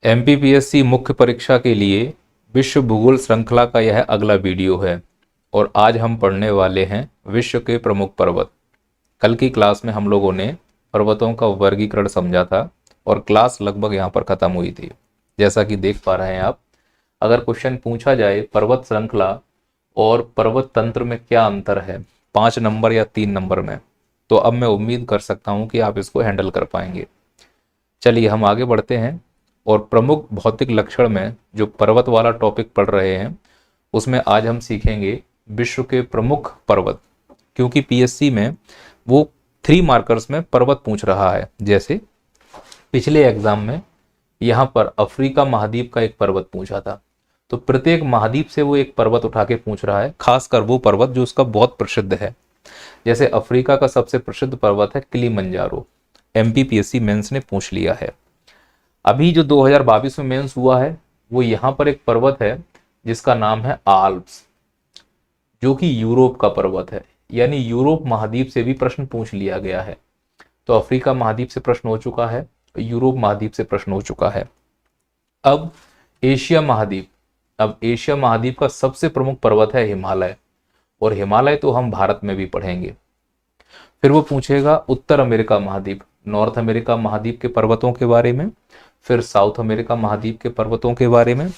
MPPSC मुख्य परीक्षा के लिए विश्व भूगोल श्रृंखला का यह अगला वीडियो है और आज हम पढ़ने वाले हैं विश्व के प्रमुख पर्वत। कल की क्लास में हम लोगों ने पर्वतों का वर्गीकरण समझा था और क्लास लगभग यहाँ पर ख़त्म हुई थी। जैसा कि देख पा रहे हैं आप, अगर क्वेश्चन पूछा जाए पर्वत श्रृंखला और पर्वत तंत्र में क्या अंतर है 5 नंबर या 3 नंबर में, तो अब मैं उम्मीद कर सकता हूँ कि आप इसको हैंडल कर पाएंगे। चलिए हम आगे बढ़ते हैं और प्रमुख भौतिक लक्षण में जो पर्वत वाला टॉपिक पढ़ रहे हैं उसमें आज हम सीखेंगे विश्व के प्रमुख पर्वत, क्योंकि पीएससी में वो 3 मार्कर्स में पर्वत पूछ रहा है। जैसे पिछले एग्जाम में यहाँ पर अफ्रीका महाद्वीप का एक पर्वत पूछा था, तो प्रत्येक महाद्वीप से वो एक पर्वत उठा के पूछ रहा है, खासकर वो पर्वत जो उसका बहुत प्रसिद्ध है। जैसे अफ्रीका का सबसे प्रसिद्ध पर्वत है किलिमंजारो, एमपीपीएससी मेंस ने पूछ लिया है। अभी जो 2022 में मेंस हुआ है वो यहाँ पर एक पर्वत है जिसका नाम है आल्प्स, जो कि यूरोप का पर्वत है, यानी यूरोप महाद्वीप से भी प्रश्न पूछ लिया गया है। तो अफ्रीका महाद्वीप से प्रश्न हो चुका है, यूरोप महाद्वीप से प्रश्न हो चुका है। अब एशिया महाद्वीप, अब एशिया महाद्वीप का सबसे प्रमुख पर्वत है हिमालय, और हिमालय तो हम भारत में भी पढ़ेंगे। फिर वो पूछेगा उत्तर अमेरिका महाद्वीप, नॉर्थ अमेरिका महाद्वीप के पर्वतों के बारे में, फिर साउथ अमेरिका महाद्वीप के पर्वतों के बारे में,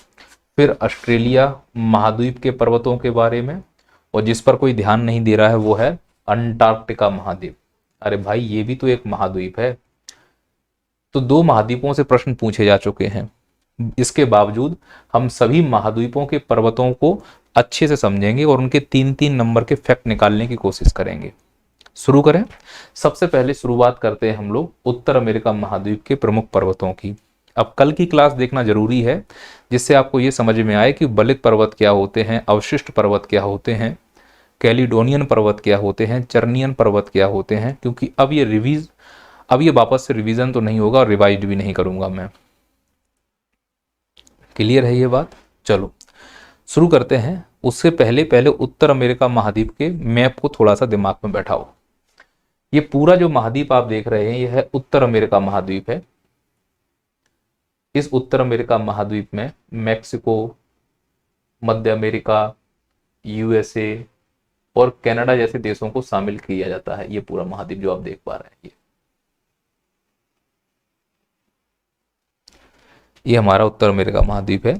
फिर ऑस्ट्रेलिया महाद्वीप के पर्वतों के बारे में, और जिस पर कोई ध्यान नहीं दे रहा है वो है अंटार्कटिका महाद्वीप। अरे भाई ये भी तो एक महाद्वीप है। तो 2 महाद्वीपों से प्रश्न पूछे जा चुके हैं। इसके बावजूद हम सभी महाद्वीपों के पर्वतों को अच्छे से समझेंगे और उनके 3-3 नंबर के फैक्ट निकालने की कोशिश करेंगे। शुरू करें। सबसे पहले शुरुआत करते हैं हम लोग उत्तर अमेरिका महाद्वीप के प्रमुख पर्वतों की। अब कल की क्लास देखना जरूरी है, जिससे आपको ये समझ में आए कि बलित पर्वत क्या होते हैं, अवशिष्ट पर्वत क्या होते हैं, कैलिडोनियन पर्वत क्या होते हैं, चर्नियन पर्वत क्या होते हैं, क्योंकि अब ये वापस से रिवीजन तो नहीं होगा और रिवाइज भी नहीं करूंगा मैं। क्लियर है ये बात? चलो शुरू करते हैं। उससे पहले उत्तर अमेरिका महाद्वीप के मैप को थोड़ा सा दिमाग में बैठाओ। ये पूरा जो महाद्वीप आप देख रहे हैं यह है उत्तर अमेरिका महाद्वीप है। इस उत्तर अमेरिका महाद्वीप में मैक्सिको, मध्य अमेरिका, यूएसए और कनाडा जैसे देशों को शामिल किया जाता है। ये पूरा महाद्वीप जो आप देख पा रहे हैं ये हमारा उत्तर अमेरिका महाद्वीप है,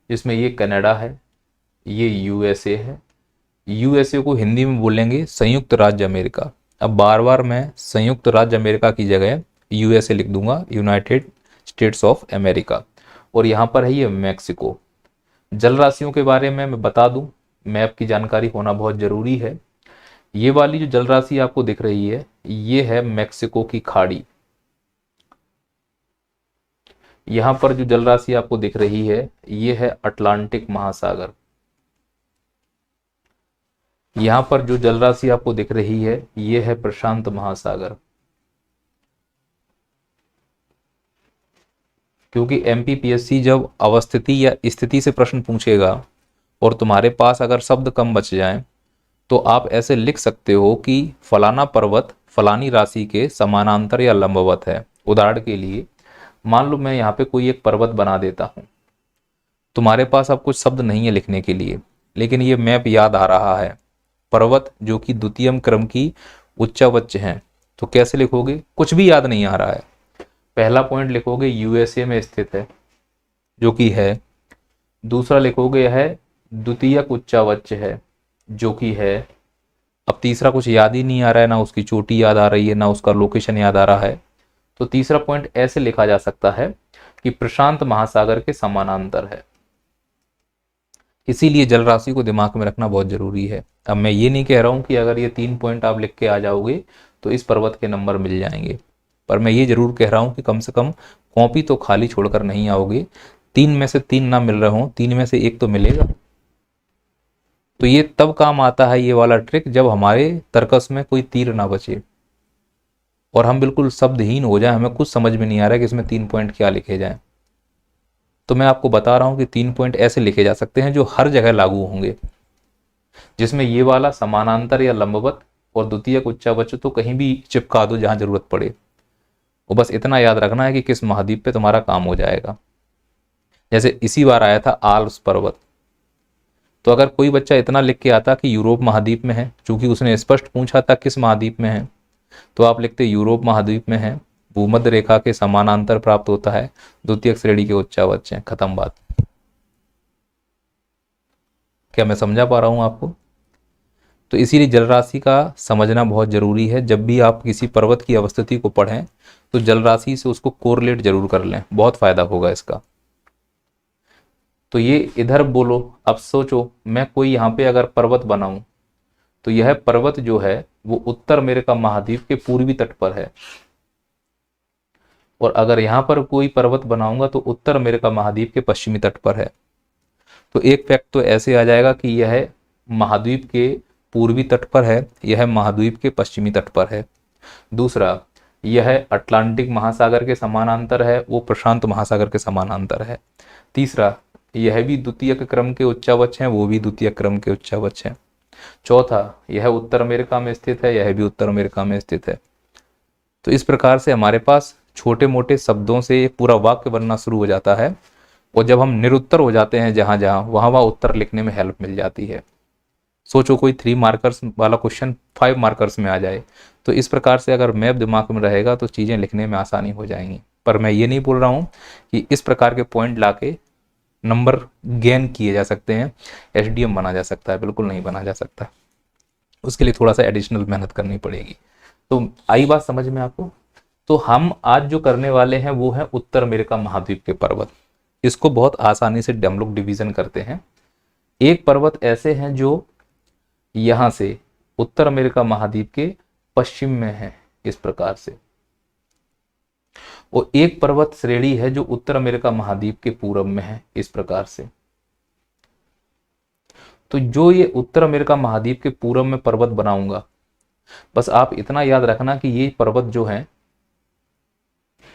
जिसमें ये कनाडा है, ये यूएसए है। यूएसए को हिंदी में बोलेंगे संयुक्त राज्य अमेरिका। अब बार बार मैं संयुक्त राज्य अमेरिका की जगह यूएसए लिख दूंगा, यूनाइटेड स्टेट्स ऑफ अमेरिका। और यहाँ पर है ये मैक्सिको। जल राशियों के बारे में मैं बता दूं, मैप की जानकारी होना बहुत जरूरी है। ये वाली जो जल राशि आपको दिख रही है ये है मैक्सिको की खाड़ी। यहाँ पर जो जल राशि आपको दिख रही है ये है अटलांटिक महासागर। यहाँ पर जो जल राशि आपको दिख रही है ये है प्रशांत महासागर। क्योंकि एमपीपीएससी जब अवस्थिति या स्थिति से प्रश्न पूछेगा और तुम्हारे पास अगर शब्द कम बच जाएं तो आप ऐसे लिख सकते हो कि फलाना पर्वत फलानी राशि के समानांतर या लंबवत है। उदाहरण के लिए मान लो मैं यहाँ पे कोई एक पर्वत बना देता हूँ, तुम्हारे पास अब कुछ शब्द नहीं है लिखने के लिए, लेकिन ये मैप याद आ रहा है। पर्वत जो कि द्वितीय क्रम की उच्चावच हैं, तो कैसे लिखोगे? कुछ भी याद नहीं आ रहा है। पहला पॉइंट लिखोगे यूएसए में स्थित है, जो कि है। दूसरा लिखोगे है द्वितीयक उच्चावच है, जो कि है। अब तीसरा कुछ याद ही नहीं आ रहा है, ना उसकी चोटी याद आ रही है, ना उसका लोकेशन याद आ रहा है। तो तीसरा पॉइंट ऐसे लिखा जा सकता है कि प्रशांत महासागर के समानांतर है। इसीलिए जल राशि को दिमाग में रखना बहुत जरूरी है। अब मैं ये नहीं कह रहा हूं कि अगर ये 3 पॉइंट आप लिख के आ जाओगे तो इस पर्वत के नंबर मिल जाएंगे, पर मैं ये जरूर कह रहा हूं कि कम से कम कॉपी तो खाली छोड़कर नहीं आओगे। 3 में से 3 ना मिल रहे हो, 3 में से 1 तो मिलेगा। तो ये तब काम आता है ये वाला ट्रिक जब हमारे तर्कस में कोई तीर ना बचे और हम बिल्कुल शब्दहीन हो जाए, हमें कुछ समझ में नहीं आ रहा है कि इसमें 3 पॉइंट क्या लिखे जाएं। तो मैं आपको बता रहा हूं कि 3 पॉइंट ऐसे लिखे जा सकते हैं जो हर जगह लागू होंगे, जिसमें ये वाला समानांतर या लंबवत और द्वितीयक उच्चावच तो कहीं भी चिपका दो जहां जरूरत पड़े। वो बस इतना याद रखना है कि किस महाद्वीप पे तुम्हारा काम हो जाएगा। जैसे इसी बार आया था आल्प्स पर्वत। तो अगर कोई बच्चा इतना लिख के आता कि यूरोप महाद्वीप में है, चूंकि उसने स्पष्ट पूछा था किस महाद्वीप में है, तो आप लिखते यूरोप महाद्वीप में है, भूमध्य रेखा के समानांतर प्राप्त होता है, द्वितीयक श्रेणी के उच्चावच हैं, खत्म बात। क्या मैं समझा पा रहा हूं आपको? तो इसीलिए जल राशि का समझना बहुत जरूरी है। जब भी आप किसी पर्वत की अवस्थिति को पढ़ें तो जल राशि से उसको कोरिलेट जरूर कर लें, बहुत फायदा होगा इसका। तो ये इधर बोलो, अब सोचो मैं कोई यहाँ पे अगर पर्वत बनाऊं तो यह पर्वत जो है वो उत्तर अमेरिका महाद्वीप के पूर्वी तट पर है, और अगर यहां पर कोई पर्वत बनाऊंगा तो उत्तर अमेरिका महाद्वीप के पश्चिमी तट पर है। तो एक फैक्ट तो ऐसे आ जाएगा कि यह महाद्वीप के पूर्वी तट पर है, यह महाद्वीप के पश्चिमी तट पर है। दूसरा, यह अटलांटिक महासागर के समानांतर है, वो प्रशांत महासागर के समानांतर है। तीसरा, यह भी द्वितीयक क्रम के उच्चावच हैं, वो भी द्वितीयक क्रम के उच्चावच हैं। चौथा, यह उत्तर अमेरिका में स्थित है, यह भी उत्तर अमेरिका में स्थित है। तो इस प्रकार से हमारे पास छोटे मोटे शब्दों से पूरा वाक्य बनना शुरू हो जाता है, और जब हम निरुत्तर हो जाते हैं जहां जहां, वहां वहां उत्तर लिखने में हेल्प मिल जाती है। सोचो कोई 3 मार्कर्स वाला क्वेश्चन 5 मार्कर्स में आ जाए, तो इस प्रकार से अगर मैप दिमाग में रहेगा तो चीज़ें लिखने में आसानी हो जाएंगी। पर मैं ये नहीं बोल रहा हूँ कि इस प्रकार के पॉइंट लाके नंबर गेन किए जा सकते हैं, एसडीएम बना जा सकता है, बिल्कुल नहीं बना जा सकता। उसके लिए थोड़ा सा एडिशनल मेहनत करनी पड़ेगी। तो आई बात समझ में आपको? तो हम आज जो करने वाले हैं वो है उत्तर अमेरिका महाद्वीप के पर्वत। इसको बहुत आसानी से हम लोग डिवीजन करते हैं। एक पर्वत ऐसे हैं जो यहां से उत्तर अमेरिका महाद्वीप के पश्चिम में है, इस प्रकार से, और एक पर्वत श्रेणी है जो उत्तर अमेरिका महाद्वीप के पूर्व में है, इस प्रकार से। तो जो ये उत्तर अमेरिका महाद्वीप के पूर्व में पर्वत बनाऊंगा, बस आप इतना याद रखना कि ये पर्वत जो हैं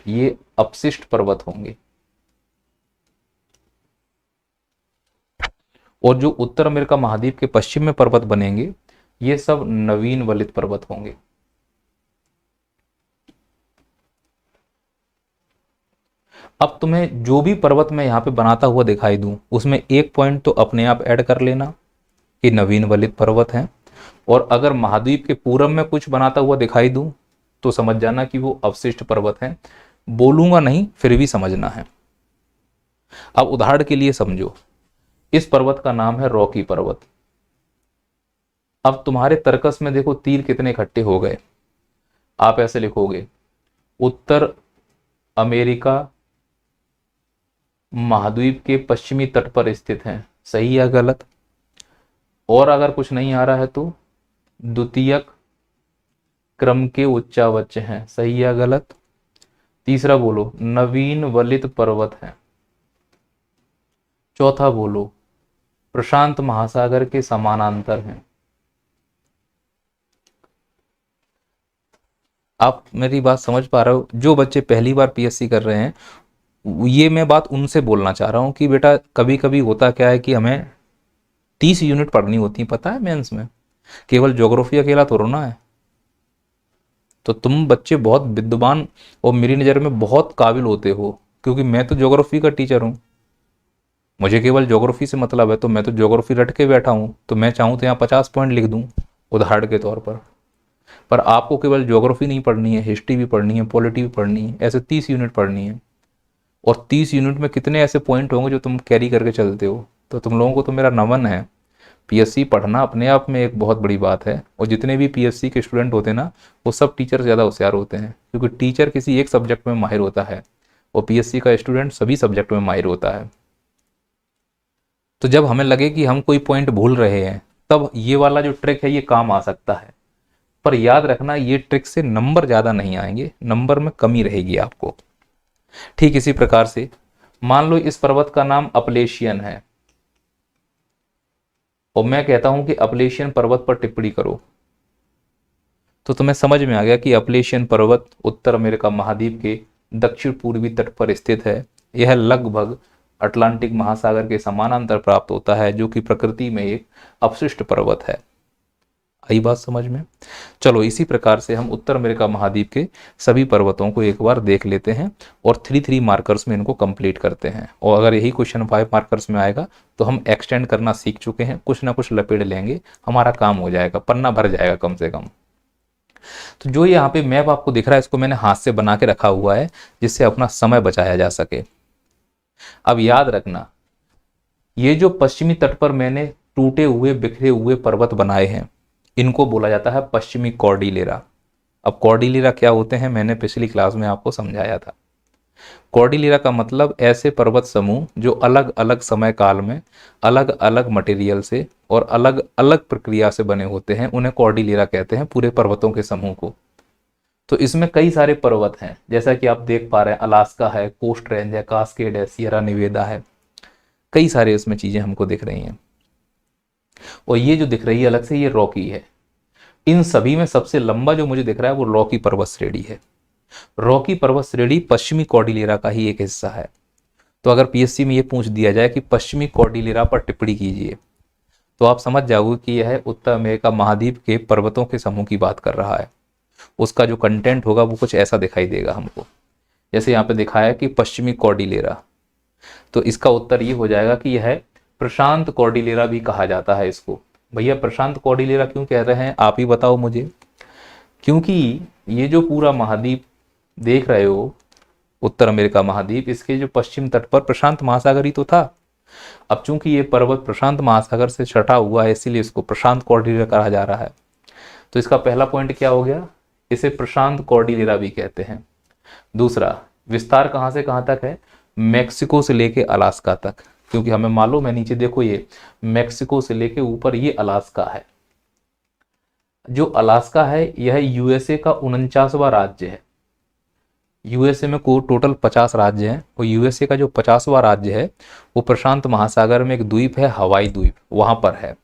ये अपशिष्ट पर्वत होंगे, और जो उत्तर अमेरिका महाद्वीप के पश्चिम में पर्वत बनेंगे ये सब नवीन वलित पर्वत होंगे। अब तुम्हें जो भी पर्वत मैं यहां पे बनाता हुआ दिखाई दूं उसमें एक पॉइंट तो अपने आप ऐड कर लेना कि नवीन वलित पर्वत हैं, और अगर महाद्वीप के पूरब में कुछ बनाता हुआ दिखाई दूं तो समझ जाना कि वो अवशिष्ट पर्वत हैं। बोलूंगा नहीं, फिर भी समझना है। अब उदाहरण के लिए समझो, इस पर्वत का नाम है रॉकी पर्वत। अब तुम्हारे तर्कस में देखो तीर कितने इकट्ठे हो गए। आप ऐसे लिखोगे, उत्तर अमेरिका महाद्वीप के पश्चिमी तट पर स्थित हैं, सही या गलत? और अगर कुछ नहीं आ रहा है तो द्वितीयक क्रम के उच्चावच हैं, सही या गलत? तीसरा बोलो, नवीन वलित पर्वत हैं। चौथा बोलो, प्रशांत महासागर के समानांतर हैं। आप मेरी बात समझ पा रहे हो? जो बच्चे पहली बार पीएससी कर रहे हैं, ये मैं बात उनसे बोलना चाह रहा हूं कि बेटा कभी कभी होता क्या है कि हमें 30 यूनिट पढ़नी होती है, पता है मेंस में, केवल ज्योग्राफी अकेला तो रोना है। तो तुम बच्चे बहुत विद्वान और मेरी नज़र में बहुत काबिल होते हो, क्योंकि मैं तो ज्योग्राफी का टीचर हूँ, मुझे केवल ज्योग्राफी से मतलब है, तो मैं तो ज्योग्राफी रट के बैठा हूँ। तो मैं चाहूँ तो यहाँ 50 पॉइंट लिख दूँ उदाहरण के तौर पर आपको केवल ज्योग्राफी नहीं पढ़नी है, हिस्ट्री भी पढ़नी है, पॉलिटी भी पढ़नी है, ऐसे 30 यूनिट पढ़नी है। और 30 यूनिट में कितने ऐसे पॉइंट होंगे जो तुम कैरी करके चलते हो। तो तुम लोगों को तो मेरा नमन है। पीएससी पढ़ना अपने आप में एक बहुत बड़ी बात है, और जितने भी पीएससी के स्टूडेंट होते हैं ना, वो सब टीचर ज़्यादा होशियार होते हैं, क्योंकि टीचर किसी एक सब्जेक्ट में माहिर होता है और पीएससी का स्टूडेंट सभी सब्जेक्ट में माहिर होता है। तो जब हमें लगे कि हम कोई पॉइंट भूल रहे हैं, तब ये वाला जो ट्रिक है ये काम आ सकता है। पर याद रखना, ये ट्रिक से नंबर ज़्यादा नहीं आएंगे, नंबर में कमी रहेगी आपको। ठीक इसी प्रकार से मान लो इस पर्वत का नाम अपलेशियन है, और मैं कहता हूं कि अपलेशियन पर्वत पर टिप्पणी करो, तो तुम्हें समझ में आ गया कि अपलेशियन पर्वत उत्तर अमेरिका महाद्वीप के दक्षिण पूर्वी तट पर स्थित है। यह लगभग अटलांटिक महासागर के समानांतर प्राप्त होता है, जो कि प्रकृति में एक अपशिष्ट पर्वत है। आई बात समझ में? चलो इसी प्रकार से हम उत्तर अमेरिका महाद्वीप के सभी पर्वतों को एक बार देख लेते हैं और 3-3 मार्कर्स में इनको कंप्लीट करते हैं। और अगर यही क्वेश्चन 5 मार्कर्स में आएगा तो हम एक्सटेंड करना सीख चुके हैं, कुछ ना कुछ लपेट लेंगे, हमारा काम हो जाएगा, पन्ना भर जाएगा कम से कम। तो जो यहाँ पे मैप आपको दिख रहा है इसको मैंने हाथ से बना के रखा हुआ है जिससे अपना समय बचाया जा सके। अब याद रखना, ये जो पश्चिमी तट पर मैंने टूटे हुए बिखरे हुए पर्वत बनाए हैं इनको बोला जाता है पश्चिमी कॉर्डिलेरा। अब कॉर्डिलेरा क्या होते हैं मैंने पिछली क्लास में आपको समझाया था। कॉर्डिलेरा का मतलब ऐसे पर्वत समूह जो अलग अलग समय काल में अलग अलग मटेरियल से और अलग अलग प्रक्रिया से बने होते हैं, उन्हें कॉर्डिलेरा कहते हैं, पूरे पर्वतों के समूह को। तो इसमें कई सारे पर्वत हैं, जैसा कि आप देख पा रहे हैं, अलास्का है, कोस्ट रेंज है, कास्केड है, सियरा निवेदा है, कई सारे इसमें चीजें हमको दिख रही हैं। और ये जो दिख रही है अलग से ये रॉकी है। इन सभी में सबसे लंबा जो मुझे दिख रहा है वो रॉकी पर्वत श्रेणी है। रॉकी पर्वत श्रेणी पश्चिमी कॉर्डिलेरा का ही एक हिस्सा है। तो अगर पीएससी में ये पूछ दिया जाए कि पश्चिमी कॉर्डिलेरा पर टिप्पणी कीजिए तो आप समझ जाओगे कि यह उत्तर अमेरिका महाद्वीप के पर्वतों के समूह की बात कर रहा है। उसका जो कंटेंट होगा वो कुछ ऐसा दिखाई देगा हमको, जैसे यहाँ पे दिखाया कि पश्चिमी कॉर्डिलेरा, तो इसका उत्तर ये हो जाएगा कि यह प्रशांत कॉर्डिलेरा भी कहा जाता है इसको। भैया प्रशांत कॉर्डिलेरा क्यों कह रहे हैं आप ही बताओ मुझे? क्योंकि ये जो पूरा महाद्वीप देख रहे हो उत्तर अमेरिका महाद्वीप, इसके जो पश्चिम तट पर प्रशांत महासागर ही तो था। अब चूंकि ये पर्वत प्रशांत महासागर से सटा हुआ है इसीलिए इसको प्रशांत कॉर्डिलेरा कहा जा रहा है। तो इसका पहला पॉइंट क्या हो गया, इसे प्रशांत कॉर्डिलेरा भी कहते हैं। दूसरा, विस्तार कहां से कहां तक है? मैक्सिको से लेके अलास्का तक, क्योंकि हमें मालूम है नीचे देखो ये मैक्सिको से लेके ऊपर ये अलास्का है। जो अलास्का है यह यूएसए का 49वां राज्य है। यूएसए में को टोटल 50 राज्य हैं और यूएसए का जो 50वां राज्य है वो प्रशांत महासागर में एक द्वीप है, हवाई द्वीप, वहां पर है।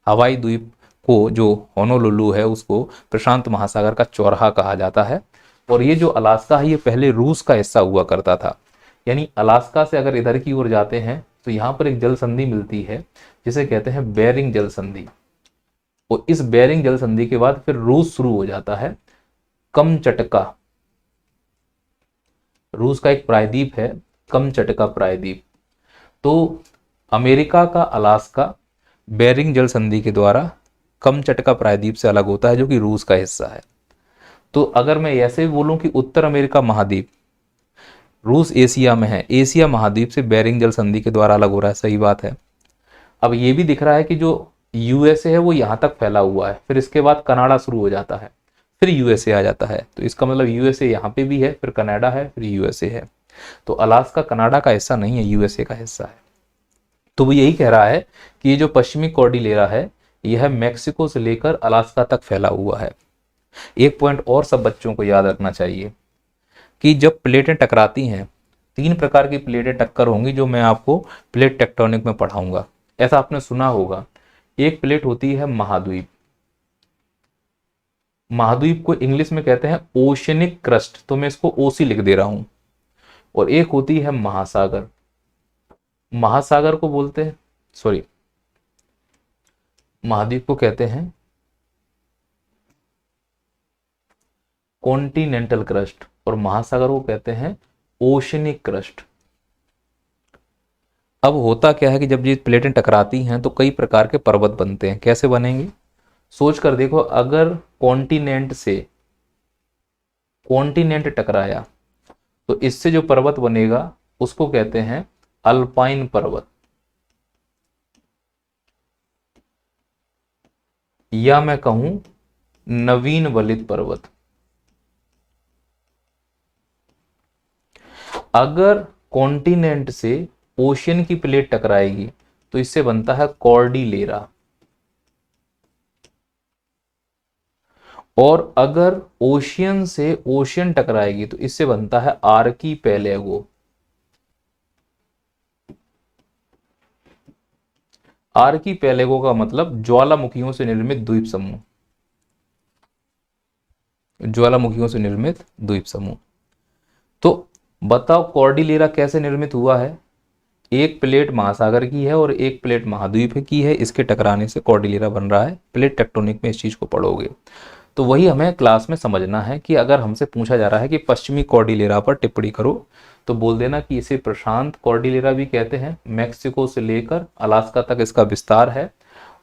हवाई द्वीप को जो होनोलुलु है उसको प्रशांत महासागर का चौराहा कहा जाता है। और ये जो अलास्का है ये पहले रूस का हिस्सा हुआ करता था। यानी अलास्का से अगर इधर की ओर जाते हैं तो यहाँ पर एक जल संधि मिलती है जिसे कहते हैं बेरिंग जल संधि। और इस बेरिंग जल संधि के बाद फिर रूस शुरू हो जाता है। कमचटका, रूस का एक प्रायद्वीप है कमचटका प्रायद्वीप। तो अमेरिका का अलास्का बेरिंग जल संधि के द्वारा कमचटका प्रायद्वीप से अलग होता है जो कि रूस का हिस्सा है। तो अगर मैं ऐसे बोलूं कि उत्तर अमेरिका महाद्वीप, रूस एशिया में है, एशिया महाद्वीप से बेरिंग जल संधि के द्वारा अलग हो रहा है, सही बात है। अब ये भी दिख रहा है कि जो यूएसए है वो यहाँ तक फैला हुआ है, फिर इसके बाद कनाडा शुरू हो जाता है, फिर यूएसए आ जाता है। तो इसका मतलब यूएसए यहाँ पे भी है, फिर कनाडा है, फिर यूएसए है। तो अलास्का कनाडा का हिस्सा नहीं है, यूएसए का हिस्सा है। तो वो यही कह रहा है कि ये जो पश्चिमी कॉर्डिलेरा है यह मैक्सिको से लेकर अलास्का तक फैला हुआ है। एक पॉइंट और सब बच्चों को याद रखना चाहिए कि जब प्लेटें टकराती हैं, 3 प्रकार की प्लेटें टक्कर होंगी जो मैं आपको प्लेट टेक्टोनिक में पढ़ाऊंगा। ऐसा आपने सुना होगा, एक प्लेट होती है महाद्वीप, महाद्वीप को इंग्लिश में कहते हैं ओशनिक क्रस्ट, तो मैं इसको ओसी लिख दे रहा हूं। और एक होती है महासागर, महासागर को बोलते हैं, सॉरी, महाद्वीप को कहते हैं कॉन्टिनेंटल क्रस्ट और महासागर को कहते हैं ओशनिक क्रस्ट। अब होता क्या है कि जब ये प्लेटें टकराती हैं तो कई प्रकार के पर्वत बनते हैं। कैसे बनेंगे सोच कर देखो, अगर कॉन्टिनेंट से कॉन्टिनेंट टकराया तो इससे जो पर्वत बनेगा उसको कहते हैं अल्पाइन पर्वत, या मैं कहूं नवीन वलित पर्वत। अगर कॉन्टिनेंट से ओशियन की प्लेट टकराएगी तो इससे बनता है कॉर्डिलेरा। और अगर ओशियन से ओशियन टकराएगी तो इससे बनता है आर्कीपेलेगो। आर्कीपेलेगो का मतलब ज्वालामुखियों से निर्मित द्वीप समूह, ज्वालामुखियों से निर्मित द्वीप समूह। तो बताओ कॉर्डिलेरा कैसे निर्मित हुआ है? एक प्लेट महासागर की है और एक प्लेट महाद्वीप की है, इसके टकराने से कॉर्डिलेरा बन रहा है। प्लेट टेक्टोनिक में इस चीज़ को पढ़ोगे। तो वही हमें क्लास में समझना है कि अगर हमसे पूछा जा रहा है कि पश्चिमी कॉर्डिलेरा पर टिप्पणी करो, तो बोल देना कि इसे प्रशांत कॉर्डिलेरा भी कहते हैं। मैक्सिको से लेकर अलास्का तक इसका विस्तार है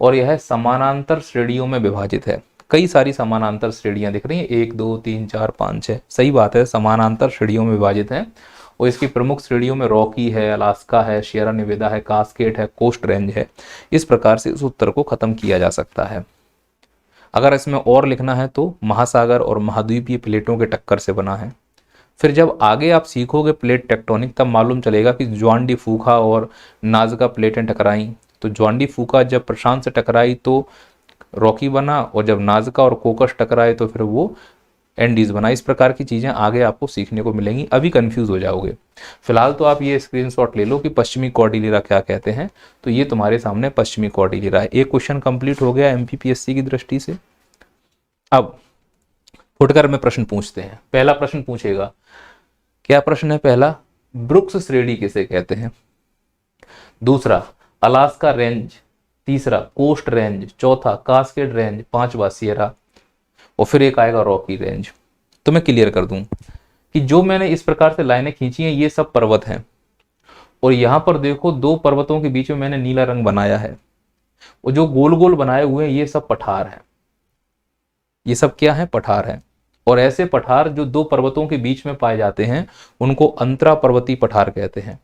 और यह समानांतर श्रेणियों में विभाजित है। कई सारी समानांतर श्रेणियां दिख रही हैं, 1 2 3 4 5 6, सही बात है, समानांतर श्रेणियों में विभाजित है। और इसकी प्रमुख श्रेणियों में रॉकी है, अलास्का है, सियरा नेवादा है, कास्केड है, कोस्ट रेंज है। इस प्रकार से इस उत्तर को खत्म किया जा सकता है। अगर इसमें और लिखना है तो महासागर और महाद्वीपीय प्लेटों के टक्कर से बना है। फिर जब आगे आप सीखोगे प्लेट टेक्टोनिक, तब मालूम चलेगा कि ज्वान डी फूका और नाजका प्लेटें टकराई। तो ज्वान डी फूका जब प्रशांत से टकराई तो रॉकी बना, और जब नाजका और कोकस टकराए तो फिर वो एंडीज बना। इस प्रकार की चीज़ें आगे आपको सीखने को मिलेंगी, अभी कंफ्यूज हो जाओगे। फिलहाल तो आप ये स्क्रीनशॉट ले लो कि पश्चिमी कॉर्डिलेरा क्या कहते हैं। तो ये तुम्हारे सामने पश्चिमी कॉर्डिलेरा है। एक क्वेश्चन कंप्लीट हो गया एमपीपीएससी की दृष्टि से। अब फुटकर में प्रश्न पूछते हैं। पहला प्रश्न पूछेगा, क्या प्रश्न है पहला? ब्रुक्स श्रेणी किसे कहते हैं? दूसरा अलास्का रेंज, तीसरा कोस्ट रेंज, चौथा कास्केड रेंज, पांचवा सियरा, और फिर एक आएगा रॉकी रेंज। तो मैं क्लियर कर दूं कि जो मैंने इस प्रकार से लाइनें खींची हैं ये सब पर्वत हैं, और यहां पर देखो दो पर्वतों के बीच में मैंने नीला रंग बनाया है, और जो गोल गोल बनाए हुए हैं ये सब पठार हैं। ये सब क्या है? पठार है। और ऐसे पठार जो दो पर्वतों के बीच में पाए जाते हैं उनको अंतरा पर्वतीय पठार कहते हैं।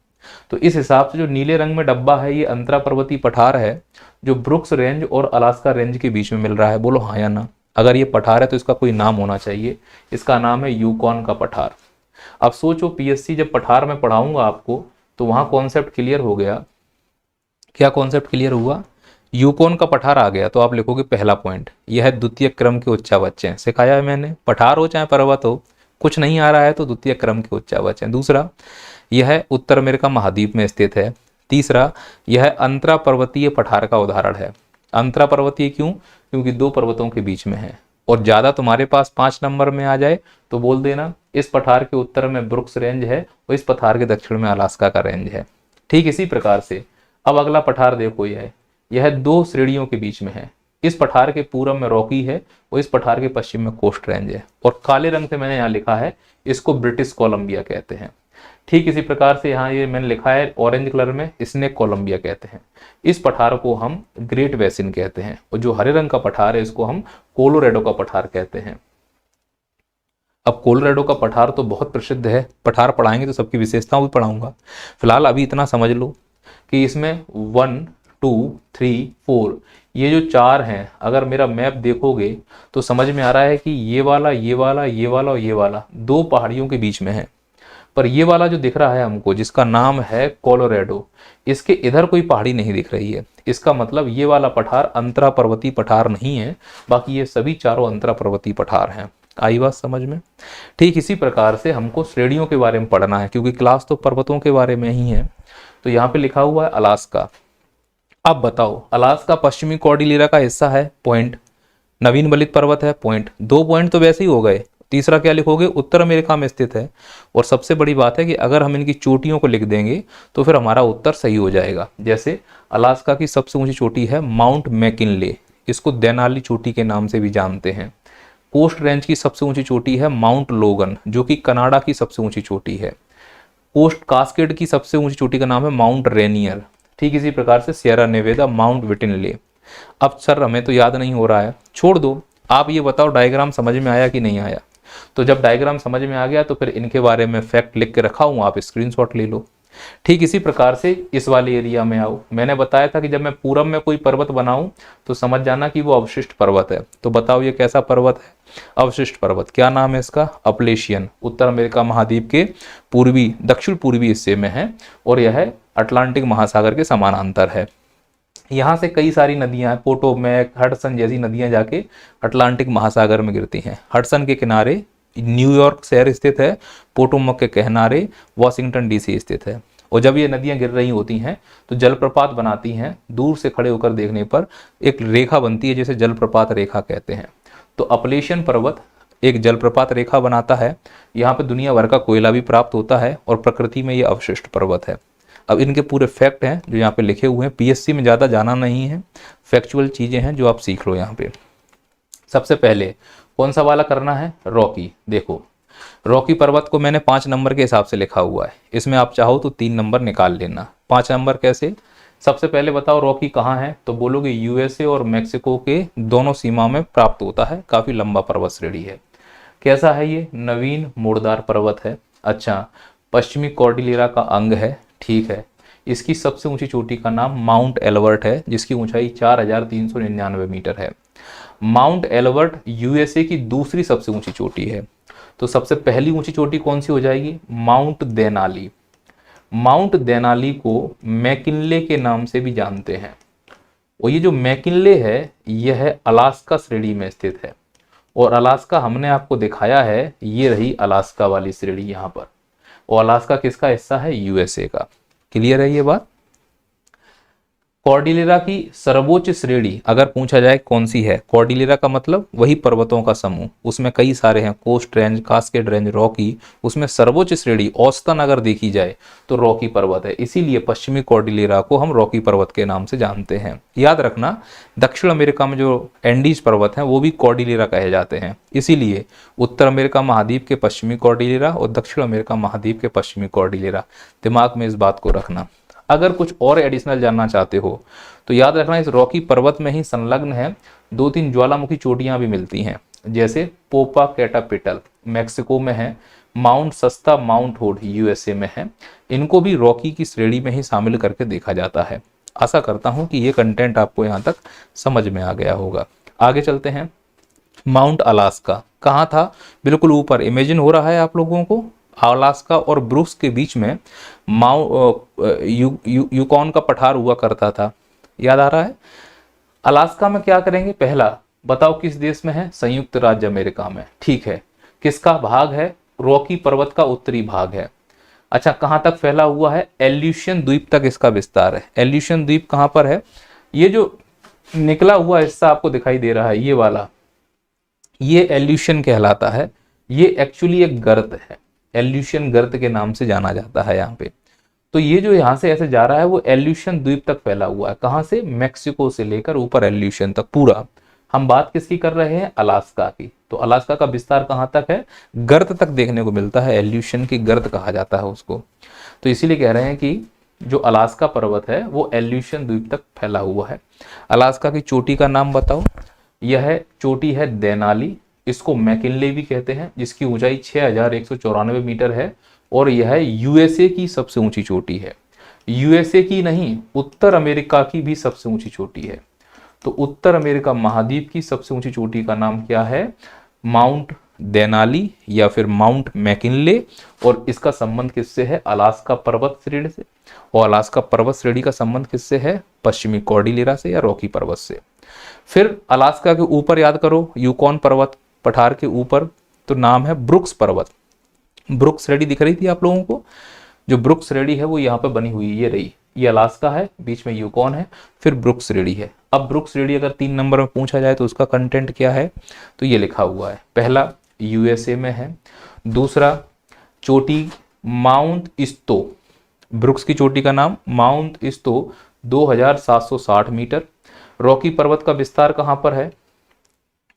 तो इस हिसाब से जो नीले रंग में डब्बा है ये अंतरा पर्वतीय पठार है, जो ब्रुक्स रेंज और अलास्का रेंज के बीच में मिल रहा है। बोलो हाँ या ना। अगर ये पठार है तो इसका कोई नाम होना चाहिए। इसका नाम है यूकॉन का पठार। अब सोचो पीएससी जब पठार में पढ़ाऊंगा आपको तो वहां कॉन्सेप्ट क्लियर हो गया। क्या कॉन्सेप्ट क्लियर हुआ? यूकॉन का पठार आ गया तो आप लिखोगे पहला पॉइंट, यह है द्वितीय क्रम के उच्चावच हैं। सिखाया है मैंने, पठार हो चाहे पर्वत हो, कुछ नहीं आ रहा है तो द्वितीय क्रम के उच्चावच हैं। दूसरा, यह उत्तर अमेरिका महाद्वीप में स्थित है। तीसरा, यह अंतरा पर्वतीय पठार का उदाहरण है। अंतरा पर्वतीय क्यों? क्योंकि दो पर्वतों के बीच में है। और ज्यादा तुम्हारे पास 5 नंबर में आ जाए तो बोल देना इस पठार के उत्तर में ब्रुक्स रेंज है और इस पठार के दक्षिण में अलास्का का रेंज है। ठीक इसी प्रकार से अब अगला पठार देखो, यह दो श्रेणियों के बीच में है। इस पठार के पूर्व में रॉकी है और इस पठार के पश्चिम में कोस्ट रेंज है। और काले रंग से मैंने यहाँ लिखा है, इसको ब्रिटिश कोलंबिया कहते हैं। ठीक इसी प्रकार से यहाँ ये मैंने लिखा है ऑरेंज कलर में, स्नेक कोलंबिया कहते हैं। इस पठार को हम ग्रेट बेसिन कहते हैं, और जो हरे रंग का पठार है इसको हम कोलोराडो का पठार कहते हैं। अब कोलोराडो का पठार तो बहुत प्रसिद्ध है, पठार पढ़ाएंगे तो सबकी विशेषताओं भी पढ़ाऊंगा। फिलहाल अभी इतना समझ लो कि इसमें 1 2 3 4 ये जो 4 हैं, अगर मेरा मैप देखोगे तो समझ में आ रहा है कि ये वाला ये वाला ये वाला और ये वाला दो पहाड़ियों के बीच में है। पर ये वाला जो दिख रहा है हमको, जिसका नाम है कोलोराडो, इसके इधर कोई पहाड़ी नहीं दिख रही है। इसका मतलब ये वाला पठार अंतरा पर्वतीय पठार नहीं है, बाकी ये सभी चारों अंतरा पर्वतीय पठार हैं। आई बात समझ में? ठीक इसी प्रकार से हमको श्रेणियों के बारे में पढ़ना है, क्योंकि क्लास तो पर्वतों के बारे में ही है। तो यहाँ पे लिखा हुआ है अलास्का। अब बताओ, अलास्का पश्चिमी कॉर्डिलेरा का हिस्सा है, पॉइंट। नवीन बलित पर्वत है, पॉइंट। 2 पॉइंट तो वैसे ही हो गए। तीसरा क्या लिखोगे? उत्तर अमेरिका में स्थित है। और सबसे बड़ी बात है कि अगर हम इनकी चोटियों को लिख देंगे तो फिर हमारा उत्तर सही हो जाएगा। जैसे अलास्का की सबसे ऊंची चोटी है माउंट मैकिनले, इसको देनाली चोटी के नाम से भी जानते हैं। कोस्ट रेंज की सबसे ऊंची चोटी है माउंट लोगन, जो कि कनाडा की सबसे ऊंची चोटी है। कोस्ट कास्केड की सबसे ऊंची चोटी का नाम है माउंट रेनियर। ठीक इसी प्रकार से सियरा नेवादा, माउंट विटिनले। अब सर हमें तो याद नहीं हो रहा है, छोड़ दो। आप ये बताओ डायग्राम समझ में आया कि नहीं आया? तो जब डायग्राम समझ में आ गया तो फिर इनके बारे में फैक्ट लिख के रखा हूं, आप स्क्रीनशॉट ले लो। ठीक इसी प्रकार से इस वाले एरिया में आओ। मैंने बताया था कि जब मैं पूरब में कोई पर्वत बनाऊं तो समझ जाना कि वो अवशिष्ट पर्वत है। तो बताओ ये कैसा पर्वत है? अवशिष्ट पर्वत। क्या नाम है इसका? अपलेशियन। उत्तर अमेरिका महाद्वीप के पूर्वी दक्षिण पूर्वी हिस्से में है और यह अटलांटिक महासागर के समानांतर है। यहाँ से कई सारी नदियां, पोटोमैक, हडसन जैसी नदियां जाके अटलांटिक महासागर में गिरती हैं। हडसन के किनारे न्यूयॉर्क शहर स्थित है, पोटोमैक के किनारे वाशिंगटन डीसी स्थित है। और जब ये नदियां गिर रही होती हैं तो जलप्रपात बनाती हैं। दूर से खड़े होकर देखने पर एक रेखा बनती है जिसे जलप्रपात रेखा कहते हैं। तो अपलेशियन पर्वत एक जलप्रपात रेखा बनाता है। यहाँ पे दुनिया भर का कोयला भी प्राप्त होता है और प्रकृति में ये अवशिष्ट पर्वत है। अब इनके पूरे फैक्ट हैं जो यहाँ पे लिखे हुए हैं, पीएससी में ज़्यादा जाना नहीं है, फैक्चुअल चीज़ें हैं जो आप सीख लो यहाँ पे। सबसे पहले कौन सा वाला करना है, रॉकी। देखो रॉकी पर्वत को मैंने 5 नंबर के हिसाब से लिखा हुआ है, इसमें आप चाहो तो 3 नंबर निकाल लेना। 5 नंबर कैसे, सबसे पहले बताओ रॉकी कहाँ है, तो बोलोगे यूएसए और मेक्सिको के दोनों सीमा में प्राप्त होता है, काफ़ी लंबा पर्वत श्रेणी है। कैसा है ये, नवीन मोड़दार पर्वत है। अच्छा, पश्चिमी कॉर्डिलेरा का अंग है, ठीक है। इसकी सबसे ऊंची चोटी का नाम माउंट एल्बर्ट है, जिसकी ऊंचाई 4399 मीटर है। माउंट एल्बर्ट यूएसए की दूसरी सबसे ऊंची चोटी है। तो सबसे पहली ऊंची चोटी कौन सी हो जाएगी, माउंट देनाली। माउंट देनाली को मैकिनले के नाम से भी जानते हैं, और ये जो मैकिनले है यह अलास्का श्रेणी में स्थित है, और अलास्का हमने आपको दिखाया है, ये रही अलास्का वाली श्रेणी यहाँ पर, और अलास्का किसका हिस्सा है, यूएसए का। क्लियर है ये बात। कॉर्डिलेरा की सर्वोच्च श्रेणी अगर पूछा जाए कौन सी है, कॉर्डिलेरा का मतलब वही पर्वतों का समूह, उसमें कई सारे हैं, coast range, cascade range, Rocky, उसमें सर्वोच्च श्रेणी औसतन अगर देखी जाए तो रॉकी पर्वत है, इसीलिए पश्चिमी कॉर्डिलेरा को हम रॉकी पर्वत के नाम से जानते हैं। याद रखना दक्षिण अमेरिका में जो एंडीज पर्वत हैं वो भी कॉर्डिलेरा कहे जाते हैं, इसीलिए उत्तर अमेरिका महाद्वीप के पश्चिमी कॉर्डिलेरा और दक्षिण अमेरिका महाद्वीप के पश्चिमी कॉर्डिलेरा, दिमाग में इस बात को रखना। अगर कुछ और एडिशनल जानना चाहते हो तो याद रखना इस रॉकी पर्वत में ही संलग्न है 2-3 ज्वालामुखी चोटियां भी मिलती हैं, जैसे पोपा कैटापिटल मैक्सिको में है, माउंट सस्ता माउंट होड यूएसए में है। इनको भी रॉकी की श्रेणी में ही शामिल करके देखा जाता है। आशा करता हूं कि ये कंटेंट आपको यहाँ तक समझ में आ गया होगा। आगे चलते हैं। माउंट अलास्का कहाँ था, बिल्कुल ऊपर, इमेजिन हो रहा है आप लोगों को, अलास्का और ब्रुक्स के बीच में यूकॉन का पठार हुआ करता था, याद आ रहा है। अलास्का में क्या करेंगे, पहला बताओ किस देश में है, संयुक्त राज्य अमेरिका में, ठीक है। किसका भाग है, रॉकी पर्वत का उत्तरी भाग है। अच्छा, कहाँ तक फैला हुआ है, एल्यूशियन द्वीप तक इसका विस्तार है। एल्यूशियन द्वीप कहाँ पर है, ये जो निकला हुआ हिस्सा आपको दिखाई दे रहा है ये वाला, ये एल्यूशियन कहलाता है। ये एक्चुअली एक गर्त है, एल्यूशियन गर्त के नाम से जाना जाता है यहाँ पे। तो ये जो यहाँ से ऐसे जा रहा है वो एल्यूशियन द्वीप तक फैला हुआ है, कहाँ से, मैक्सिको से लेकर ऊपर एल्यूशियन तक पूरा। हम बात किसकी कर रहे हैं, अलास्का की। तो अलास्का का विस्तार कहाँ तक है, गर्त तक देखने को मिलता है, एल्यूशियन की गर्त कहा जाता है उसको। तो इसीलिए कह रहे हैं कि जो अलास्का पर्वत है वो एल्यूशियन द्वीप तक फैला हुआ है। अलास्का की चोटी का नाम बताओ, यह चोटी है देनाली, इसको मैकिनले भी कहते हैं, जिसकी ऊंचाई 6194 मीटर है, और यह यूएसए की सबसे ऊंची चोटी है। यूएसए की नहीं, उत्तर अमेरिका की भी सबसे ऊंची चोटी है। तो उत्तर अमेरिका महाद्वीप की सबसे ऊंची चोटी का नाम क्या है, माउंट देनाली या फिर माउंट मैकिनले, और इसका संबंध किससे है, अलास्का पर्वत श्रेणी से, और अलास्का पर्वत श्रेणी का संबंध किससे है, पश्चिमी कॉर्डिलेरा से या रॉकी पर्वत से। फिर अलास्का के ऊपर याद करो, यूकॉन पर्वत पठार के ऊपर, तो नाम है ब्रुक्स पर्वत। ब्रुक्स श्रेणी दिख रही थी आप लोगों को, जो ब्रुक्स श्रेणी है वो यहाँ पे बनी हुई, ये रही, ये अलास्का है, बीच में यूकॉन है, फिर ब्रुक्स श्रेणी है। अब ब्रुक्स श्रेणी अगर 3 नंबर में पूछा जाए तो उसका कंटेंट क्या है, तो ये लिखा हुआ है, पहला यूएसए में है, दूसरा चोटी माउंट इस्तो, ब्रुक्स की चोटी का नाम माउंट इस्तो 2760 मीटर। रॉकी पर्वत का विस्तार कहाँ पर है,